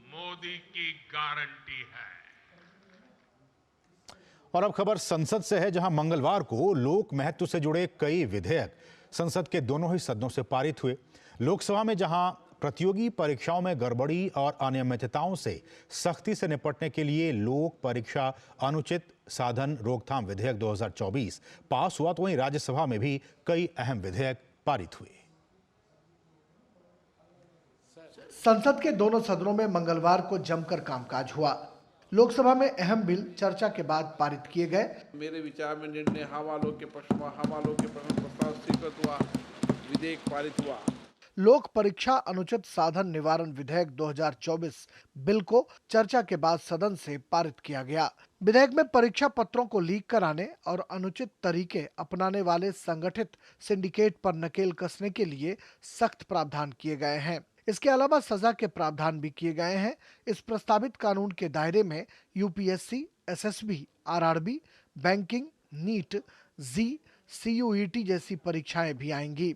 मोदी की गारंटी है। और अब खबर संसद से है, जहां मंगलवार को लोक महत्व से जुड़े कई विधेयक संसद के दोनों ही सदनों से पारित हुए। लोकसभा में जहां प्रतियोगी परीक्षाओं में गड़बड़ी और अनियमितताओं से सख्ती से निपटने के लिए लोक परीक्षा अनुचित साधन रोकथाम विधेयक 2024 पास हुआ, तो वहीं राज्यसभा में भी कई अहम विधेयक पारित हुए। संसद के दोनों सदनों में मंगलवार को जमकर कामकाज हुआ। लोकसभा में अहम बिल चर्चा के बाद पारित किए गए। मेरे विचार में निर्णय हवालों के पक्ष में, हवालों के प्रस्ताव स्वीकृत हुआ, विधेयक पारित हुआ। लोक परीक्षा अनुचित साधन निवारण विधेयक 2024 बिल को चर्चा के बाद सदन से पारित किया गया। विधेयक में परीक्षा पत्रों को लीक कराने और अनुचित तरीके अपनाने वाले संगठित सिंडिकेट पर नकेल कसने के लिए सख्त प्रावधान किए गए हैं। इसके अलावा सजा के प्रावधान भी किए गए हैं। इस प्रस्तावित कानून के दायरे में UPSC, SSB, RRB, banking, NEET, JEE, CUET जैसी परीक्षाएं भी आएंगी।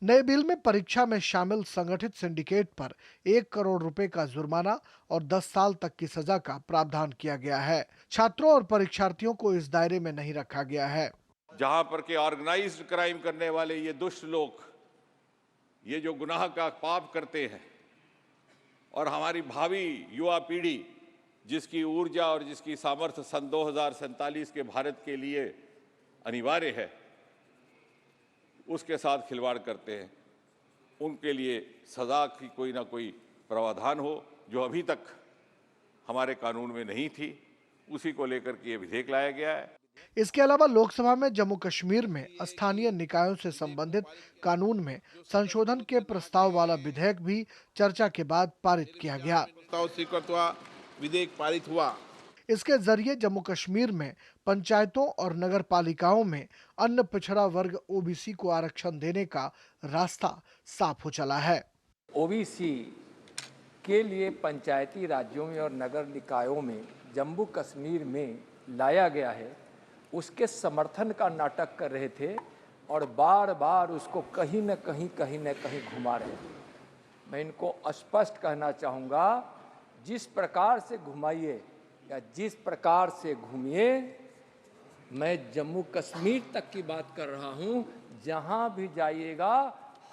नए बिल में परीक्षा में शामिल संगठित सिंडिकेट पर 1 करोड़ रुपए का जुर्माना और 10 साल तक की सजा का प्रावधान किया गया है। छात्रों और परीक्षार्थियों को इस दायरे में नहीं रखा गया है। जहां पर के ऑर्गेनाइज्ड क्राइम करने वाले ये दुष्ट लोग, ये जो गुनाह का पाप करते हैं, और हमारी भावी युवा पीढ़ी जिसकी ऊर्जा और जिसकी सामर्थ्य सन 2047 के भारत के लिए अनिवार्य है, उसके साथ खिलवाड़ करते हैं, उनके लिए सजा की कोई ना कोई प्रावधान हो, जो अभी तक हमारे कानून में नहीं थी, उसी को लेकर के ये विधेयक लाया गया है। इसके अलावा लोकसभा में जम्मू कश्मीर में स्थानीय निकायों से संबंधित कानून में संशोधन के प्रस्ताव वाला विधेयक भी चर्चा के बाद पारित किया गया। प्रस्ताव स्वीकृत हुआ, विधेयक पारित हुआ। इसके जरिए जम्मू कश्मीर में पंचायतों और नगर पालिकाओं में अन्य पिछड़ा वर्ग ओबीसी को आरक्षण देने का रास्ता साफ हो चला है। ओबीसी के लिए पंचायती राज्यों में और नगर निकायों में जम्मू कश्मीर में लाया गया है, उसके समर्थन का नाटक कर रहे थे और बार बार उसको कहीं न कहीं घुमा रहे थे। मैं इनको स्पष्ट कहना चाहूँगा, जिस प्रकार से घुमाइए या जिस प्रकार से घूमिए, मैं जम्मू कश्मीर तक की बात कर रहा हूं, जहां भी जाइएगा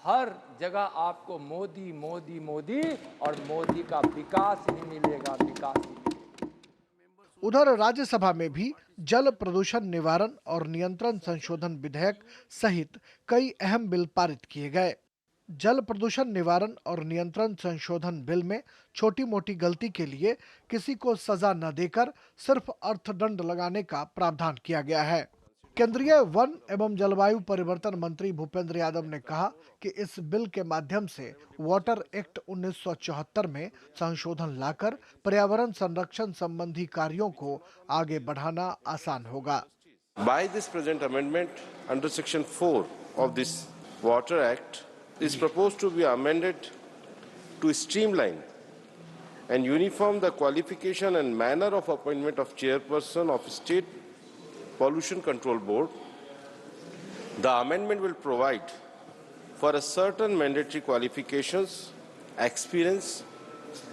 हर जगह आपको मोदी मोदी मोदी और मोदी का विकास ही मिलेगा, विकास ही। उधर राज्यसभा में भी जल प्रदूषण निवारण और नियंत्रण संशोधन विधेयक सहित कई अहम बिल पारित किए गए। जल प्रदूषण निवारण और नियंत्रण संशोधन बिल में छोटी मोटी गलती के लिए किसी को सजा न देकर सिर्फ अर्थदंड लगाने का प्रावधान किया गया है। केंद्रीय वन एवं जलवायु परिवर्तन मंत्री भूपेंद्र यादव ने कहा कि इस बिल के माध्यम से वाटर एक्ट 1974 में संशोधन लाकर पर्यावरण संरक्षण संबंधी कार्यों को आगे बढ़ाना आसान होगा। By this present amendment under section 4 of this Water Act is proposed to be amended to streamline and uniform the qualification and manner of appointment of chairperson of State Pollution Control Board. The amendment will provide for a certain mandatory qualifications, experience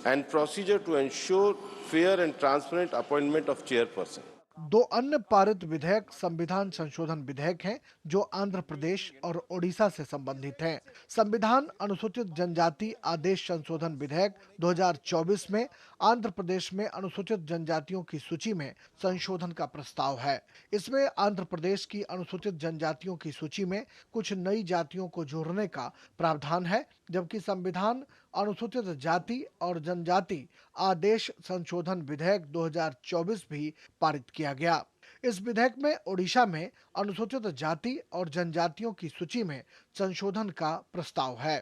and procedure to ensure fair and transparent appointment of chairperson. दो अन्य पारित विधेयक संविधान संशोधन विधेयक हैं, जो आंध्र प्रदेश और ओडिशा से संबंधित हैं। संविधान अनुसूचित जनजाति आदेश संशोधन विधेयक 2024 में आंध्र प्रदेश में अनुसूचित जनजातियों की सूची में संशोधन का प्रस्ताव है। इसमें आंध्र प्रदेश की अनुसूचित जनजातियों की सूची में कुछ नई जातियों को जोड़ने का प्रावधान है, जबकि संविधान अनुसूचित जाति और जनजाति आदेश संशोधन विधेयक 2024 भी पारित किया गया। इस विधेयक में ओडिशा में अनुसूचित जाति और जनजातियों की सूची में संशोधन का प्रस्ताव है।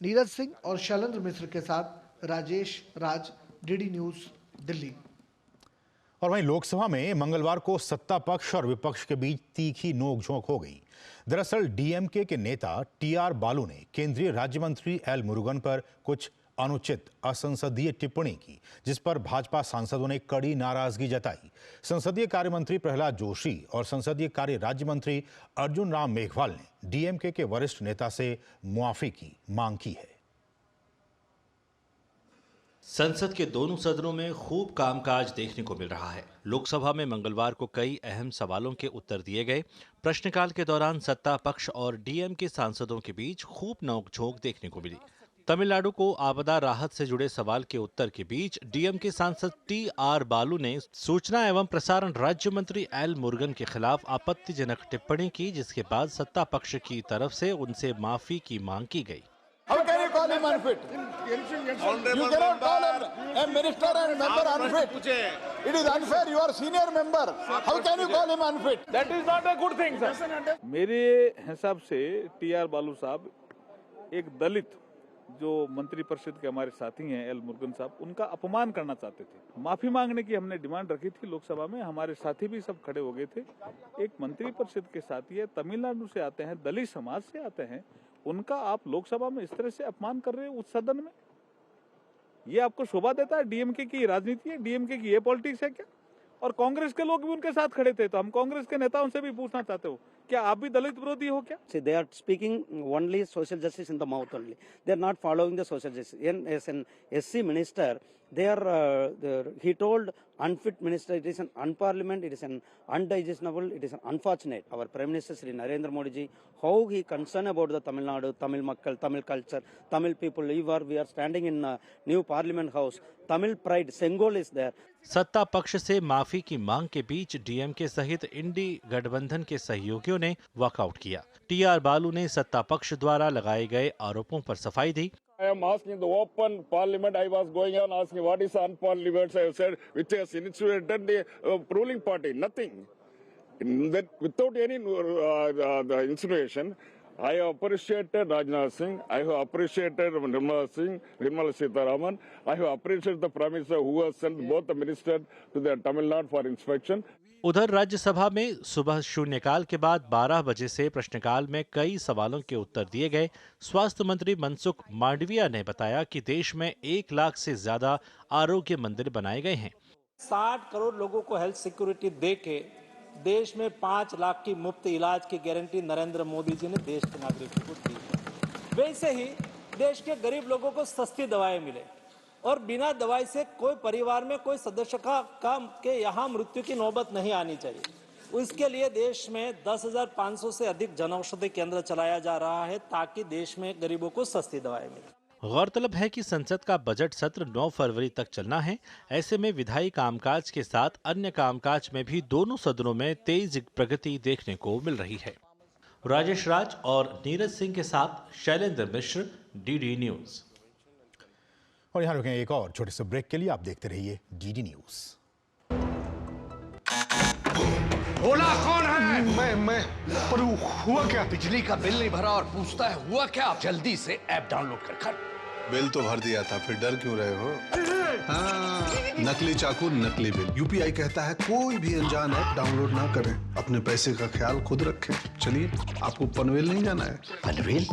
नीरज सिंह और शैलेंद्र मिश्र के साथ राजेश राज, डीडी न्यूज, दिल्ली। और वहीं लोकसभा में मंगलवार को सत्ता पक्ष और विपक्ष के बीच तीखी नोकझोंक हो गई। दरअसल डीएमके के नेता टीआर बालू ने केंद्रीय राज्य मंत्री एल मुरुगन पर कुछ अनुचित असंसदीय टिप्पणी की, जिस पर भाजपा सांसदों ने कड़ी नाराजगी जताई। संसदीय कार्य मंत्री प्रहलाद जोशी और संसदीय कार्य राज्य मंत्री अर्जुन राम मेघवाल ने डीएमके के वरिष्ठ नेता से मुआफी की मांग की है। संसद के दोनों सदनों में खूब कामकाज देखने को मिल रहा है। लोकसभा में मंगलवार को कई अहम सवालों के उत्तर दिए गए। प्रश्नकाल के दौरान सत्ता पक्ष और डीएमके सांसदों के बीच खूब नोकझोंक देखने को मिली। तमिलनाडु को आपदा राहत से जुड़े सवाल के उत्तर के बीच डीएमके सांसद टीआर बालू ने सूचना एवं प्रसारण राज्य मंत्री एल मुरुगन के खिलाफ आपत्तिजनक टिप्पणी की, जिसके बाद सत्ता पक्ष की तरफ से उनसे माफी की मांग की गई। How can you call him unfit? You cannot call a minister and member unfit. It is unfair. You are senior member. How can you call him unfit? That is not a good thing, sir. मेरे हिसाब से TR बालू साहब एक दलित जो मंत्री परिषद के हमारे साथी हैं एल मुरुगन साहब, उनका अपमान करना चाहते थे। माफी मांगने की हमने डिमांड रखी थी लोकसभा में, हमारे साथी भी सब खड़े हो गए थे। एक मंत्री परिषद के साथी है, तमिलनाडु से आते हैं, दलित समाज से आते हैं, उनका आप लोकसभा में इस तरह से अपमान कर रहे हो उस सदन में। ये आपको शोभा देता है? डीएमके की राजनीति है, डीएमके की ये पॉलिटिक्स है क्या? और कांग्रेस के लोग भी उनके साथ खड़े थे, तो हम कांग्रेस के नेताओं से भी पूछना चाहते हो, क्या आप भी दलित विरोधी हो क्या? See, they are speaking only social justice in the mouth only. They are not following the social justice. As an SC minister, they are. He told unfit minister. It is an unparliament. It is an undigestible. It is an unfortunate. Our Prime Minister Sri Narendra Modi ji, how he concerned about the Tamil Nadu, Tamil Makkal, Tamil culture, Tamil people. We are standing in new Parliament House. Tamil pride, Sengol is there. सत्ता पक्ष से माफी की मांग के बीच DMK सहित इंडी गठबंधन के सहयोगियों ने वॉकआउट किया। टीआर बालू ने सत्ता पक्ष द्वारा लगाए गए आरोपों पर सफाई दी। I am asking the open parliament. I was going on asking what is unparliament. I have said which has initiated the ruling party. Nothing. That without any the insinuation. I have appreciated Rajnath Singh. I have appreciated Nirmala Sitharaman. I have appreciated the Prime Minister who has sent both the ministers to the Tamil Nadu for inspection. उधर राज्यसभा में सुबह शून्यकाल के बाद 12 बजे से प्रश्नकाल में कई सवालों के उत्तर दिए गए। स्वास्थ्य मंत्री मनसुख मांडविया ने बताया कि देश में 1 लाख से ज्यादा आरोग्य मंदिर बनाए गए हैं। 60 करोड़ लोगों को हेल्थ सिक्योरिटी देके देश में 5 लाख की मुफ्त इलाज की गारंटी नरेंद्र मोदी जी ने देश के नागरिकों को दी है। वैसे ही देश के गरीब लोगों को सस्ती दवाएं मिले और बिना दवाई से कोई परिवार में कोई सदस्य का के यहाँ मृत्यु की नौबत नहीं आनी चाहिए। इसके लिए देश में 10,500 से अधिक जनऔषधि केंद्र चलाया जा रहा है ताकि देश में गरीबों को सस्ती दवाएं मिले। गौरतलब है कि संसद का बजट सत्र 9 फरवरी तक चलना है। ऐसे में विधायी कामकाज के साथ अन्य कामकाज में भी दोनों सदनों में तेज प्रगति देखने को मिल रही है। राजेश राज और नीरज सिंह के साथ शैलेंद्र मिश्र, डीडी न्यूज। और यहाँ रुकें एक और छोटे से ब्रेक के लिए। आप देखते रहिए डीडी न्यूज। बोला कौन है? मैं पर हुआ क्या? बिजली का बिल नहीं भरा और पूछता है हुआ क्या? आप जल्दी से ऐप डाउनलोड कर बिल तो भर दिया था, फिर डर क्यों रहे हो? हाँ, नकली चाकू, नकली बिल। यूपीआई कहता है कोई भी अनजान ऐप डाउनलोड ना करें, अपने पैसे का ख्याल खुद रखें। चलिए, आपको पनवेल नहीं जाना है? पनवेल?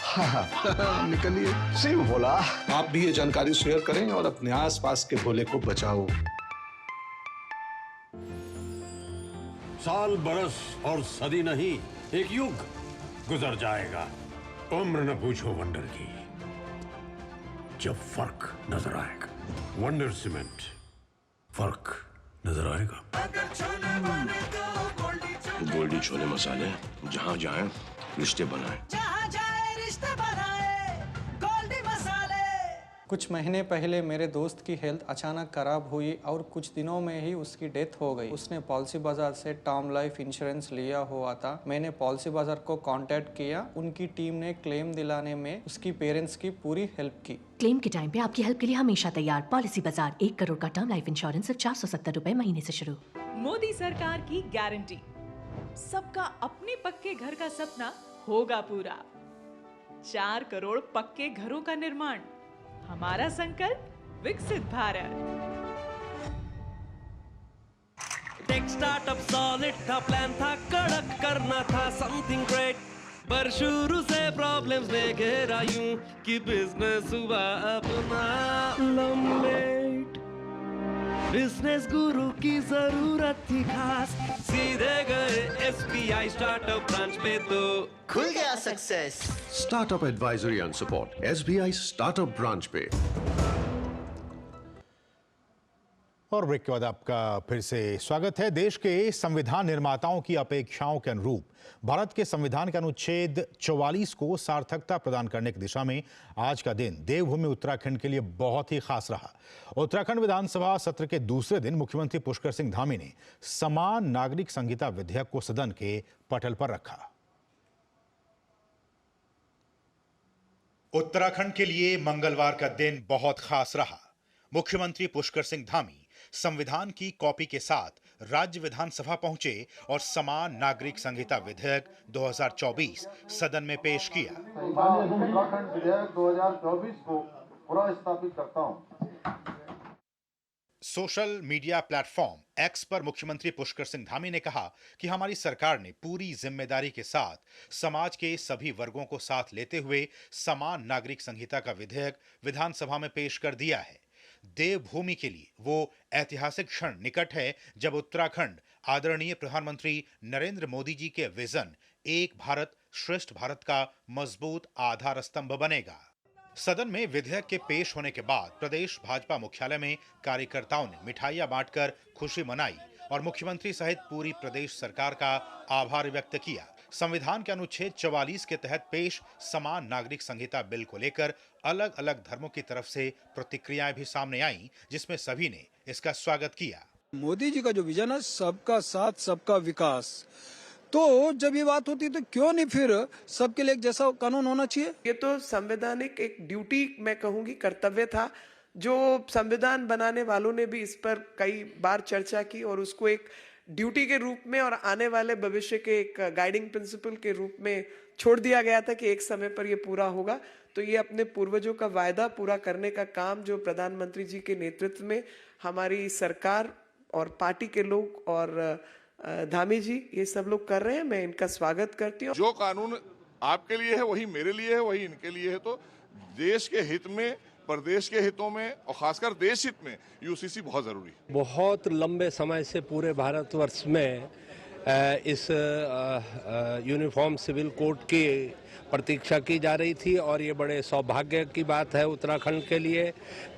हाँ, निकलिए। सही बोला। आप भी ये जानकारी शेयर करें और अपने आसपास के भोले को बचाओ। साल, बरस और सदी नहीं, एक युग गुजर जाएगा। उम्र न पूछो वंडर की, जब फर्क नजर आएगा। वंडर सीमेंट, फर्क नजर आएगा। गोल्डी छोले मसाले, जहाँ जाएं रिश्ते बनाएं। जहाँ जाए रिश्ते बनाए, गोल्डी मसाले। कुछ महीने पहले मेरे दोस्त की हेल्थ अचानक खराब हुई और कुछ दिनों में ही उसकी डेथ हो गई। उसने पॉलिसी बाजार से टर्म लाइफ इंश्योरेंस लिया हुआ था। मैंने पॉलिसी बाजार को कांटेक्ट किया। उनकी टीम ने क्लेम दिलाने में उसकी पेरेंट्स की पूरी हेल्प की। क्लेम के टाइम पे आपकी हेल्प के लिए हमेशा तैयार। पॉलिसी बाजार, 1 करोड़ का टर्म लाइफ इंश्योरेंस सिर्फ 470 रुपए महीने से शुरू। मोदी सरकार की गारंटी, सबका अपने पक्के घर का सपना होगा पूरा। 4 करोड़ पक्के घरों का निर्माण, हमारा संकल्प विकसित भारत। टेक स्टार्टअप सॉलिड था, प्लान था कड़क, करना था समथिंग ग्रेट, पर शुरू से प्रॉब्लम्स ने घेरा यूं कि बिजनेस हुआ अपना लम्बेट। बिजनेस गुरु की जरूरत थी खास, सीधे गए SBI स्टार्टअप ब्रांच पे तो खुल गया success. Startup advisory and support SBI startup branch पे। और ब्रेक के बाद आपका फिर से स्वागत है। देश के संविधान निर्माताओं की अपेक्षाओं के अनुरूप भारत के संविधान के अनुच्छेद 44 को सार्थकता प्रदान करने की दिशा में आज का दिन देवभूमि उत्तराखंड के लिए बहुत ही खास रहा। उत्तराखंड विधानसभा सत्र के दूसरे दिन मुख्यमंत्री पुष्कर सिंह धामी ने समान नागरिक संहिता विधेयक को सदन के पटल पर रखा। उत्तराखंड के लिए मंगलवार का दिन बहुत खास रहा। मुख्यमंत्री पुष्कर सिंह धामी संविधान की कॉपी के साथ राज्य विधानसभा पहुंचे और समान नागरिक संहिता विधेयक 2024 सदन में पेश किया। उत्तराखंड विधेयक 2024 को पुनर्स्थापित करता हूं। सोशल मीडिया प्लेटफॉर्म एक्स पर मुख्यमंत्री पुष्कर सिंह धामी ने कहा कि हमारी सरकार ने पूरी जिम्मेदारी के साथ समाज के सभी वर्गों को साथ लेते हुए समान नागरिक संहिता का विधेयक विधानसभा में पेश कर दिया है। देवभूमि के लिए वो ऐतिहासिक क्षण निकट है जब उत्तराखंड आदरणीय प्रधानमंत्री नरेंद्र मोदी जी के विजन एक भारत श्रेष्ठ भारत का मजबूत आधार स्तंभ बनेगा। सदन में विधेयक के पेश होने के बाद प्रदेश भाजपा मुख्यालय में कार्यकर्ताओं ने मिठाइयां बांटकर खुशी मनाई और मुख्यमंत्री सहित पूरी प्रदेश सरकार का आभार व्यक्त किया। संविधान के अनुच्छेद 44 के तहत पेश समान नागरिक संहिता बिल को लेकर अलग अलग धर्मों की तरफ से प्रतिक्रियाएं भी सामने आईं, जिसमें सभी ने इसका स्वागत किया। मोदी जी का जो विजन है सबका साथ सबका विकास, तो जब ये बात होती है तो क्यों नहीं फिर सबके लिए एक जैसा कानून होना चाहिए। ये तो संवैधानिक एक ड्यूटी, मैं कहूंगी कर्तव्य था, जो संविधान बनाने वालों ने भी इस पर कई बार चर्चा की और उसको एक ड्यूटी के रूप में और आने वाले भविष्य के एक गाइडिंग प्रिंसिपल के रूप में छोड़ दिया गया था कि एक समय पर ये पूरा होगा। तो ये अपने पूर्वजों का वायदा पूरा करने का काम जो प्रधानमंत्री जी के नेतृत्व में हमारी सरकार और पार्टी के लोग और धामी जी ये सब लोग कर रहे हैं, मैं इनका स्वागत करती हूँ। जो कानून आपके लिए है वही मेरे लिए है, वही इनके लिए है। तो देश के हित में, प्रदेश के हितों में और खासकर देश हित में यूसीसी बहुत जरूरी है। बहुत लंबे समय से पूरे भारतवर्ष में इस यूनिफॉर्म सिविल कोड की प्रतीक्षा की जा रही थी और ये बड़े सौभाग्य की बात है उत्तराखंड के लिए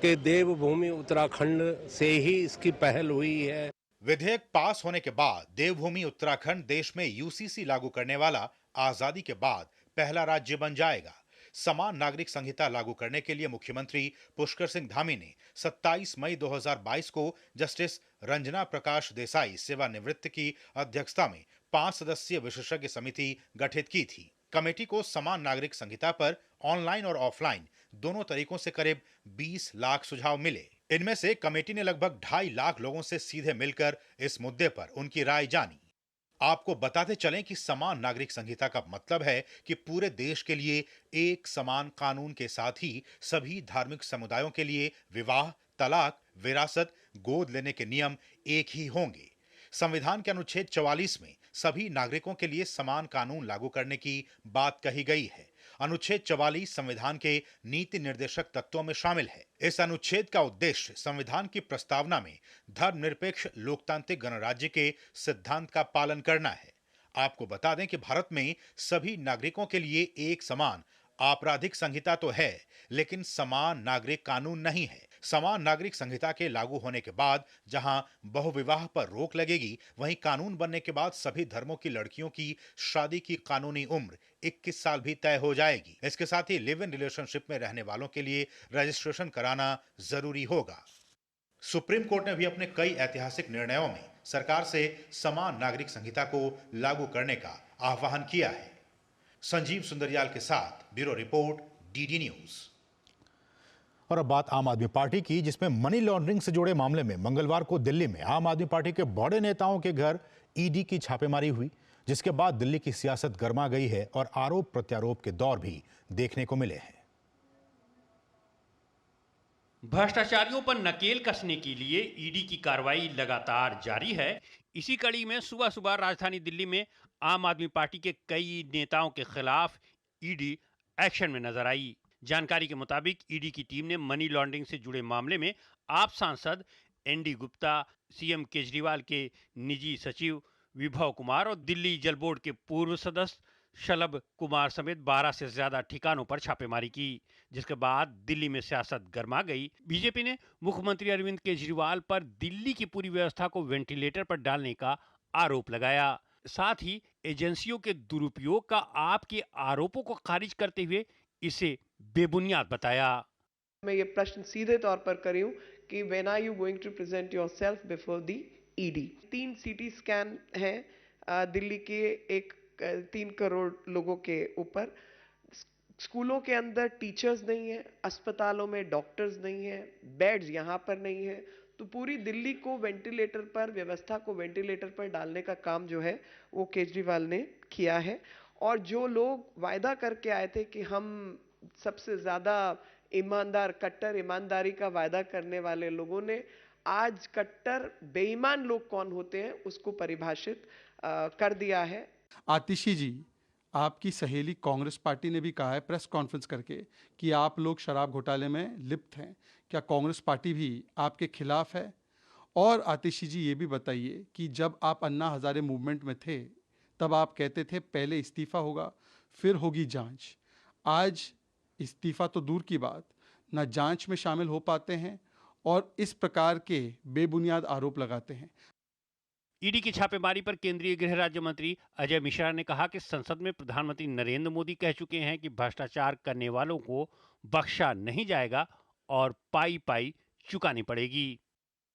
कि देवभूमि उत्तराखंड से ही इसकी पहल हुई है। विधेयक पास होने के बाद देवभूमि उत्तराखंड देश में यूसीसी लागू करने वाला आजादी के बाद पहला राज्य बन जाएगा। समान नागरिक संहिता लागू करने के लिए मुख्यमंत्री पुष्कर सिंह धामी ने 27 मई 2022 को जस्टिस रंजना प्रकाश देसाई सेवानिवृत्त की अध्यक्षता में 5 सदस्यीय विशेषज्ञ समिति गठित की थी। कमेटी को समान नागरिक संहिता पर ऑनलाइन और ऑफलाइन दोनों तरीकों से करीब 20 लाख सुझाव मिले। इनमें से कमेटी ने लगभग 2.5 लाख लोगों से सीधे मिलकर इस मुद्दे पर उनकी राय जानी। आपको बताते चलें कि समान नागरिक संहिता का मतलब है कि पूरे देश के लिए एक समान कानून के साथ ही सभी धार्मिक समुदायों के लिए विवाह, तलाक, विरासत, गोद लेने के नियम एक ही होंगे। संविधान के अनुच्छेद 44 में सभी नागरिकों के लिए समान कानून लागू करने की बात कही गई है। अनुच्छेद 44 संविधान के नीति निर्देशक तत्वों में शामिल है। इस अनुच्छेद का उद्देश्य संविधान की प्रस्तावना में धर्मनिरपेक्ष लोकतांत्रिक गणराज्य के सिद्धांत का पालन करना है। आपको बता दें कि भारत में सभी नागरिकों के लिए एक समान आपराधिक संहिता तो है, लेकिन समान नागरिक कानून नहीं है। समान नागरिक संहिता के लागू होने के बाद जहां बहुविवाह पर रोक लगेगी, वहीं कानून बनने के बाद सभी धर्मों की लड़कियों की शादी की कानूनी उम्र 21 साल भी तय हो जाएगी। इसके साथ ही लिव इन रिलेशनशिप में रहने वालों के लिए रजिस्ट्रेशन कराना जरूरी होगा। सुप्रीम कोर्ट ने भी अपने कई ऐतिहासिक निर्णयों में सरकार से समान नागरिक संहिता को लागू करने का आह्वान किया है। संजीव सुंदरियाल के साथ ब्यूरो रिपोर्ट, डीडी न्यूज। और अब बात आम आदमी पार्टी की, जिसमें मनी लॉन्ड्रिंग से जुड़े मामले में मंगलवार को दिल्ली में आम आदमी पार्टी के बड़े नेताओं के घर ईडी की छापेमारी हुई, जिसके बाद दिल्ली की सियासत गर्मा गई है और आरोप प्रत्यारोप के दौर भी देखने को मिले हैं। भ्रष्टाचारियों पर नकेल कसने के लिए ईडी की कार्रवाई लगातार जारी है। इसी कड़ी में सुबह सुबह राजधानी दिल्ली में आम आदमी पार्टी के कई नेताओं के खिलाफ ईडी एक्शन में नजर आई। जानकारी के मुताबिक ईडी की टीम ने मनी लॉन्ड्रिंग से जुड़े मामले में आप सांसद एनडी गुप्ता, सीएम केजरीवाल के निजी सचिव विभव कुमार और दिल्ली जल बोर्ड के पूर्व सदस्य शलभ कुमार समेत 12 से ज्यादा ठिकानों पर छापेमारी की, जिसके बाद दिल्ली में सियासत गर्मा गई। बीजेपी ने मुख्यमंत्री अरविंद केजरीवाल पर दिल्ली की पूरी व्यवस्था को वेंटिलेटर पर डालने का आरोप लगाया। साथ ही एजेंसियों के दुरुपयोग का आपके आरोपों को खारिज करते हुए इसे बेबुनियाद बताया। मैं ये प्रश्न सीधे तौर पर करी हूँ कि when are you going to present yourself before the ED. 3 CT scan है दिल्ली के 3 करोड़ लोगों के ऊपर। स्कूलों के अंदर टीचर्स नहीं है, अस्पतालों में डॉक्टर्स नहीं है, बेड्स यहाँ पर नहीं है। तो पूरी दिल्ली को वेंटिलेटर पर, व्यवस्था को वेंटिलेटर पर डालने का काम जो है वो केजरीवाल ने किया है। और जो लोग वायदा करके आए थे कि हम सबसे ज्यादा ईमानदार, कट्टर ईमानदारी का वायदा करने वाले लोगों ने आज कट्टर बेईमान लोग कौन होते हैं उसको परिभाषित कर दिया है। आतिशी जी, आपकी सहेली कांग्रेस पार्टी ने भी कहा है प्रेस कॉन्फ्रेंस करके कि आप लोग शराब घोटाले में लिप्त हैं। क्या कांग्रेस पार्टी भी आपके खिलाफ है? और आतिशी जी ये भी बताइए कि जब आप अन्ना हजारे मूवमेंट में थे तब आप कहते थे पहले इस्तीफा होगा फिर होगी जांच। आज इस्तीफा तो दूर की बात, ना जांच में शामिल हो पाते हैं और इस प्रकार के बेबुनियाद आरोप लगाते हैं। ईडी की छापेमारी पर केंद्रीय गृह राज्य मंत्री अजय मिश्रा ने कहा कि संसद में प्रधानमंत्री नरेंद्र मोदी कह चुके हैं कि भ्रष्टाचार करने वालों को बख्शा नहीं जाएगा और पाई पाई चुकानी पड़ेगी।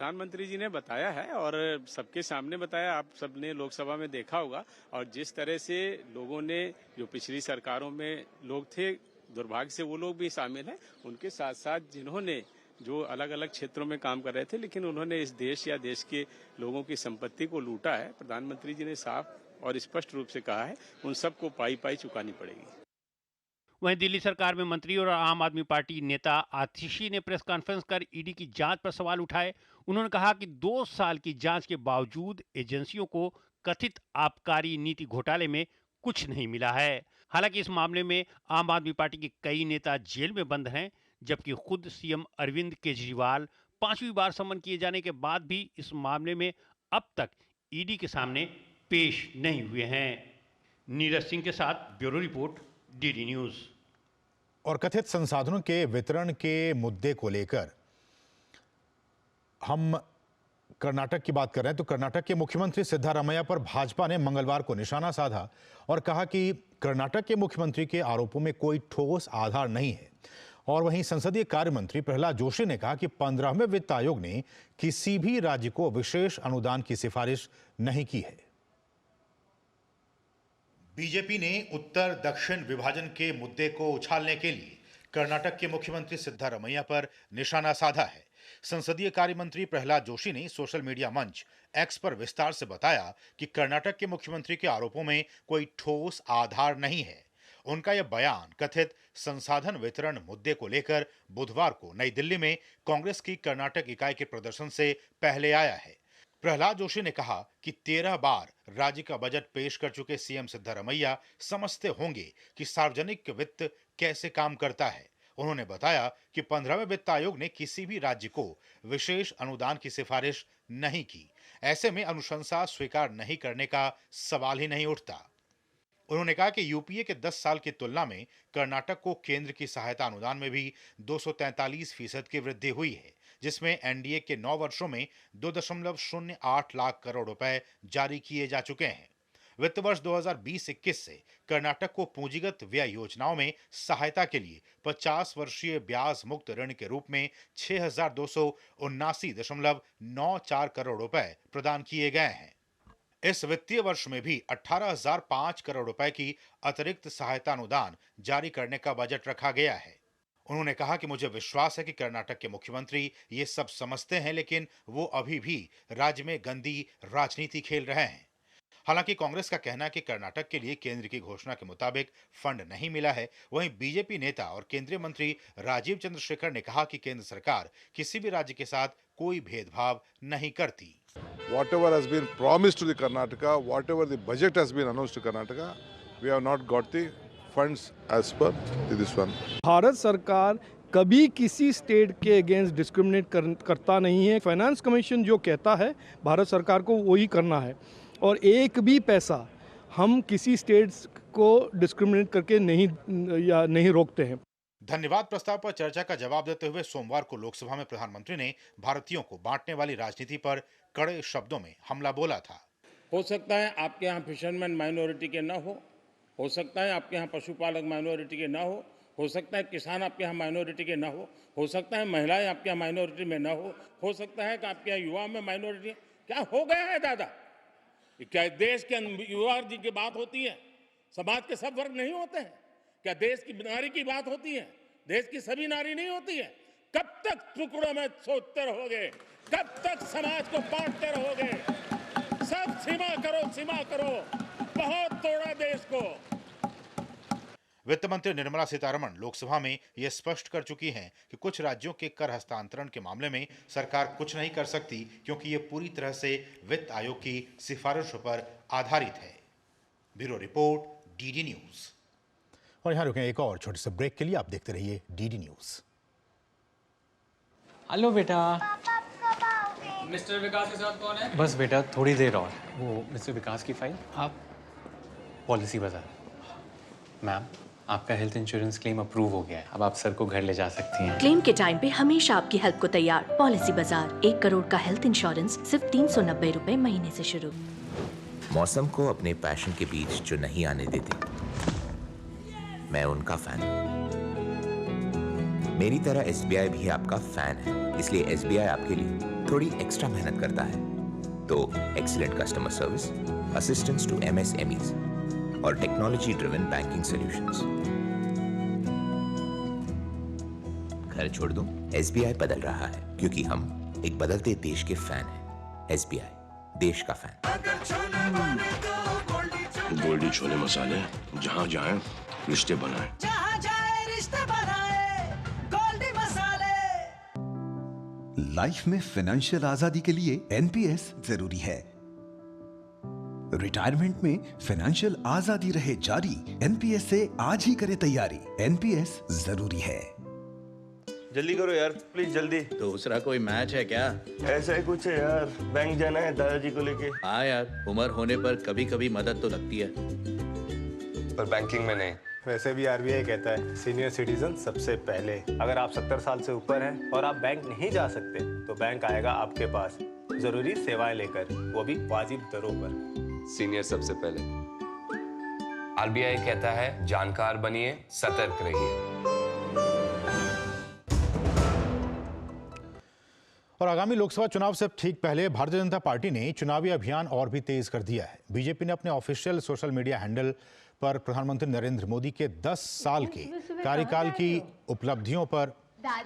प्रधानमंत्री जी ने बताया है और सबके सामने बताया, आप सबने लोकसभा में देखा होगा। और जिस तरह से लोगों ने, जो पिछली सरकारों में लोग थे, दुर्भाग्य से वो लोग भी शामिल हैं, उनके साथ साथ जिन्होंने जो अलग अलग क्षेत्रों में काम कर रहे थे लेकिन उन्होंने इस देश या देश के लोगों की संपत्ति को लूटा है, प्रधानमंत्री जी ने साफ और स्पष्ट रूप से कहा है उन सबको पाई पाई चुकानी पड़ेगी। वहीं दिल्ली सरकार में मंत्री और आम आदमी पार्टी नेता आतिशी ने प्रेस कॉन्फ्रेंस कर ईडी की जांच पर सवाल उठाए। उन्होंने कहा कि 2 साल की जांच के बावजूद एजेंसियों को कथित आबकारी नीति घोटाले में कुछ नहीं मिला है। हालांकि इस मामले में आम आदमी पार्टी के कई नेता जेल में बंद हैं, जबकि खुद सीएम अरविंद केजरीवाल 5वीं बार समन किए जाने के बाद भी इस मामले में अब तक ईडी के सामने पेश नहीं हुए हैं। नीरज सिंह के साथ ब्यूरो रिपोर्ट, डीडी न्यूज। और कथित संसाधनों के वितरण के मुद्दे को लेकर हम कर्नाटक की बात कर रहे हैं तो कर्नाटक के मुख्यमंत्री सिद्धारमैया पर भाजपा ने मंगलवार को निशाना साधा और कहा कि कर्नाटक के मुख्यमंत्री के आरोपों में कोई ठोस आधार नहीं है। और वहीं संसदीय कार्य मंत्री प्रहलाद जोशी ने कहा कि 15वें वित्त आयोग ने किसी भी राज्य को विशेष अनुदान की सिफारिश नहीं की है। बीजेपी ने उत्तर दक्षिण विभाजन के मुद्दे को उछालने के लिए कर्नाटक के मुख्यमंत्री सिद्धारमैया पर निशाना साधा है। संसदीय कार्य मंत्री प्रहलाद जोशी ने सोशल मीडिया मंच एक्स पर विस्तार से बताया कि कर्नाटक के मुख्यमंत्री के आरोपों में कोई ठोस आधार नहीं है। उनका यह बयान कथित संसाधन वितरण मुद्दे को लेकर बुधवार को नई दिल्ली में कांग्रेस की कर्नाटक इकाई के प्रदर्शन से पहले आया है। प्रहलाद जोशी ने कहा कि 13 बार राज्य का बजट पेश कर चुके सीएम सिद्धारमैया समझते होंगे कि सार्वजनिक वित्त कैसे काम करता है। उन्होंने बताया कि 15वें वित्त आयोग ने किसी भी राज्य को विशेष अनुदान की सिफारिश नहीं की। ऐसे में अनुशंसा स्वीकार नहीं करने का सवाल ही नहीं उठता। उन्होंने कहा कि यूपीए के 10 साल की तुलना में कर्नाटक को केंद्र की सहायता अनुदान में भी 243% की वृद्धि हुई है, जिसमें एनडीए के 9 वर्षों में 2.08 लाख करोड़ रुपए जारी किए जा चुके हैं। वित्त वर्ष 2020-21 से कर्नाटक को पूंजीगत व्यय योजनाओं में सहायता के लिए 50 वर्षीय ब्याज मुक्त ऋण के रूप में 6,279.94 करोड़ रुपए प्रदान किए गए हैं। इस वित्तीय वर्ष में भी 18,005 करोड़ रुपए की अतिरिक्त सहायता अनुदान जारी करने का बजट रखा गया है। उन्होंने कहा कि मुझे विश्वास है कि कर्नाटक के मुख्यमंत्री ये सब समझते हैं, लेकिन वो अभी भी राज्य में गंदी राजनीति खेल रहे हैं। हालांकि कांग्रेस का कहना है कि कर्नाटक के लिए केंद्र की घोषणा के मुताबिक फंड नहीं मिला है। वहीं बीजेपी नेता और केंद्रीय मंत्री राजीव चंद्रशेखर ने कहा कि केंद्र सरकार किसी भी राज्य के साथ कोई भेदभाव नहीं करती। Whatever has been promised to the Karnataka, whatever the budget has been announced to Karnataka, we have not got the funds as per this one. Bharat सरकार कभी किसी स्टेट के अगेंस्ट डिस्क्रिमिनेट करता नहीं है। फाइनेंस कमीशन जो कहता है भारत सरकार को वही करना है और एक भी पैसा हम किसी स्टेट्स को डिस्क्रिमिनेट करके नहीं रोकते हैं। धन्यवाद प्रस्ताव पर चर्चा का जवाब देते हुए सोमवार को लोकसभा में प्रधानमंत्री ने भारतीयों को बांटने वाली राजनीति पर कड़े शब्दों में हमला बोला था। हो सकता है आपके यहाँ फिशरमैन माइनॉरिटी के ना हो सकता है आपके यहाँ पशुपालक माइनॉरिटी के ना हो सकता है किसान आपके यहाँ माइनॉरिटी के ना हो सकता है महिलाएं आपके यहाँ माइनॉरिटी में ना हो सकता है कि आपके यहाँ युवा में माइनॉरिटी। क्या हो गया है दादा? क्या देश के युवा की बात होती है? समाज के सब वर्ग नहीं होते हैं? क्या देश की नारी की बात होती है? देश की सभी नारी नहीं होती है? कब तक टुकड़ों में सोचते रहोगे? कब तक समाज को बांटते रहोगे? सब सीमा करो, बहुत तोड़ा देश को। वित्त मंत्री निर्मला सीतारमण लोकसभा में यह स्पष्ट कर चुकी हैं कि कुछ राज्यों के कर हस्तांतरण के मामले में सरकार कुछ नहीं कर सकती क्योंकि ये पूरी तरह से वित्त आयोग की सिफारिशों पर आधारित है। Bureau report, DD news. और यहाँ रुकें एक और छोटे से ब्रेक के लिए। आप देखते रहिए डीडी न्यूज। हेलो बेटा। मिस्टर विकास के साथ कौन है? बस बेटा थोड़ी देर और। वो मिस्टर विकास की फाइल आप पॉलिसी बाजार। मैम आपका हेल्थ इंश्योरेंस क्लेम अप्रूव हो गया है। अब आप सर को घर ले जा सकती हैं। क्लेम के टाइम पे हमेशा आपकी हेल्प को तैयार पॉलिसी बाजार। 1 करोड़ का हेल्थ इंश्योरेंस सिर्फ 390 रुपए महीने से शुरू। मौसम को अपने पैशन के बीच जो नहीं आने देते, मैं उनका फैन हूं। मेरी तरह एसबीआई भी आपका फैन है, इसलिए एसबीआई आपके लिए थोड़ी एक्स्ट्रा मेहनत करता है। तो excellent customer service, assistance to MSMEs और टेक्नोलॉजी ड्रिवन बैंकिंग सॉल्यूशंस। घर छोड़ दूं? एसबीआई बदल रहा है क्योंकि हम एक बदलते देश के फैन हैं। एसबीआई, देश का फैन। गोल्डी छोले मसाले, जहाँ जाए रिश्ते बनाए। जहाँ जाए रिश्ते बनाए, गोल्डी मसाले। लाइफ में फाइनेंशियल आजादी के लिए एनपीएस जरूरी है। रिटायरमेंट में फाइनेंशियल आजादी रहे जारी, एनपीएस से आज ही करें तैयारी। एनपीएस जरूरी है। जल्दी करो यार, प्लीज जल्दी। दूसरा कोई मैच है क्या? ऐसा ही कुछ है यार, बैंक जाना है दादाजी को लेके। हाँ यार, उम्र होने पर कभी कभी मदद तो लगती है, पर बैंकिंग में नहीं। वैसे भी आरबीआई कहता है सीनियर सिटीजन सबसे पहले। अगर आप 70 साल से ऊपर हैं और आप बैंक नहीं जा सकते तो बैंक आएगा आपके पास जरूरी सेवाएं लेकर, वो भी वाजिब दरों पर। सीनियर सबसे पहले। आरबीआई कहता है जानकार बनिए, सतर्क रहिए। और आगामी लोकसभा चुनाव से ठीक पहले भारतीय जनता पार्टी ने चुनावी अभियान और भी तेज कर दिया है। बीजेपी ने अपने ऑफिशियल सोशल मीडिया हैंडल पर प्रधानमंत्री नरेंद्र मोदी के 10 साल के कार्यकाल की उपलब्धियों पर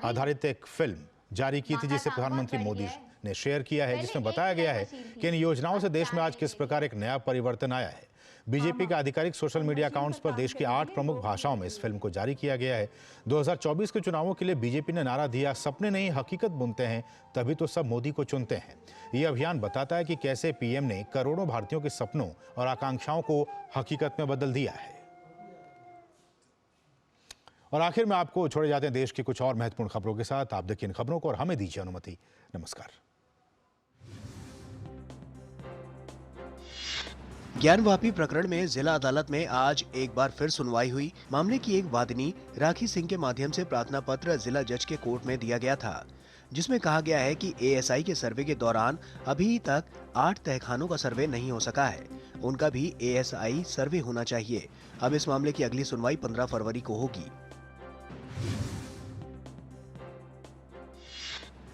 आधारित एक फिल्म जारी की थी, जिसे प्रधानमंत्री मोदी ने शेयर किया है, जिसमें बताया गया है कि इन योजनाओं से देश में आज किस प्रकार एक नया परिवर्तन आया है। बीजेपी के आधिकारिक सोशल मीडिया अकाउंट्स पर देश की 8 प्रमुख भाषाओं में इस फिल्म को जारी किया गया है। 2024 के चुनावों के लिए बीजेपी ने नारा दिया, सपने नहीं हकीकत बुनते हैं, तभी तो सब मोदी को चुनते हैं। ये अभियान बताता है कि कैसे पीएम ने करोड़ों भारतीयों के सपनों और आकांक्षाओं को हकीकत में बदल दिया है। और आखिर में आपको छोड़े जाते हैं देश की कुछ और महत्वपूर्ण खबरों के साथ। आप देखिए इन खबरों को और हमें दीजिए अनुमति। नमस्कार। ज्ञानवापी प्रकरण में जिला अदालत में आज एक बार फिर सुनवाई हुई। मामले की एक वादिनी राखी सिंह के माध्यम से प्रार्थना पत्र जिला जज के कोर्ट में दिया गया था, जिसमें कहा गया है कि एएसआई के सर्वे के दौरान अभी तक 8 तहखानों का सर्वे नहीं हो सका है, उनका भी एएसआई सर्वे होना चाहिए। अब इस मामले की अगली सुनवाई 15 फरवरी को होगी।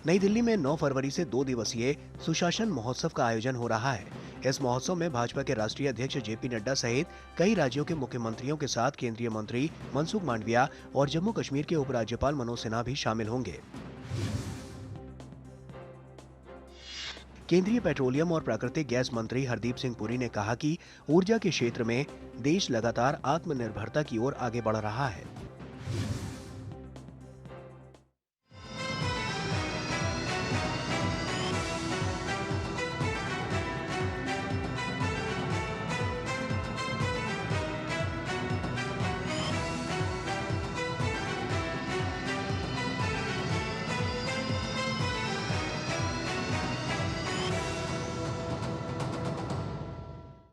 नई दिल्ली में 9 फरवरी से 2 दिवसीय सुशासन महोत्सव का आयोजन हो रहा है। इस महोत्सव में भाजपा के राष्ट्रीय अध्यक्ष जेपी नड्डा सहित कई राज्यों के मुख्यमंत्रियों के साथ केंद्रीय मंत्री मनसुख मांडविया और जम्मू कश्मीर के उपराज्यपाल मनोज सिन्हा भी शामिल होंगे। केंद्रीय पेट्रोलियम और प्राकृतिक गैस मंत्री हरदीप सिंह पुरी ने कहा कि ऊर्जा के क्षेत्र में देश लगातार आत्मनिर्भरता की ओर आगे बढ़ रहा है।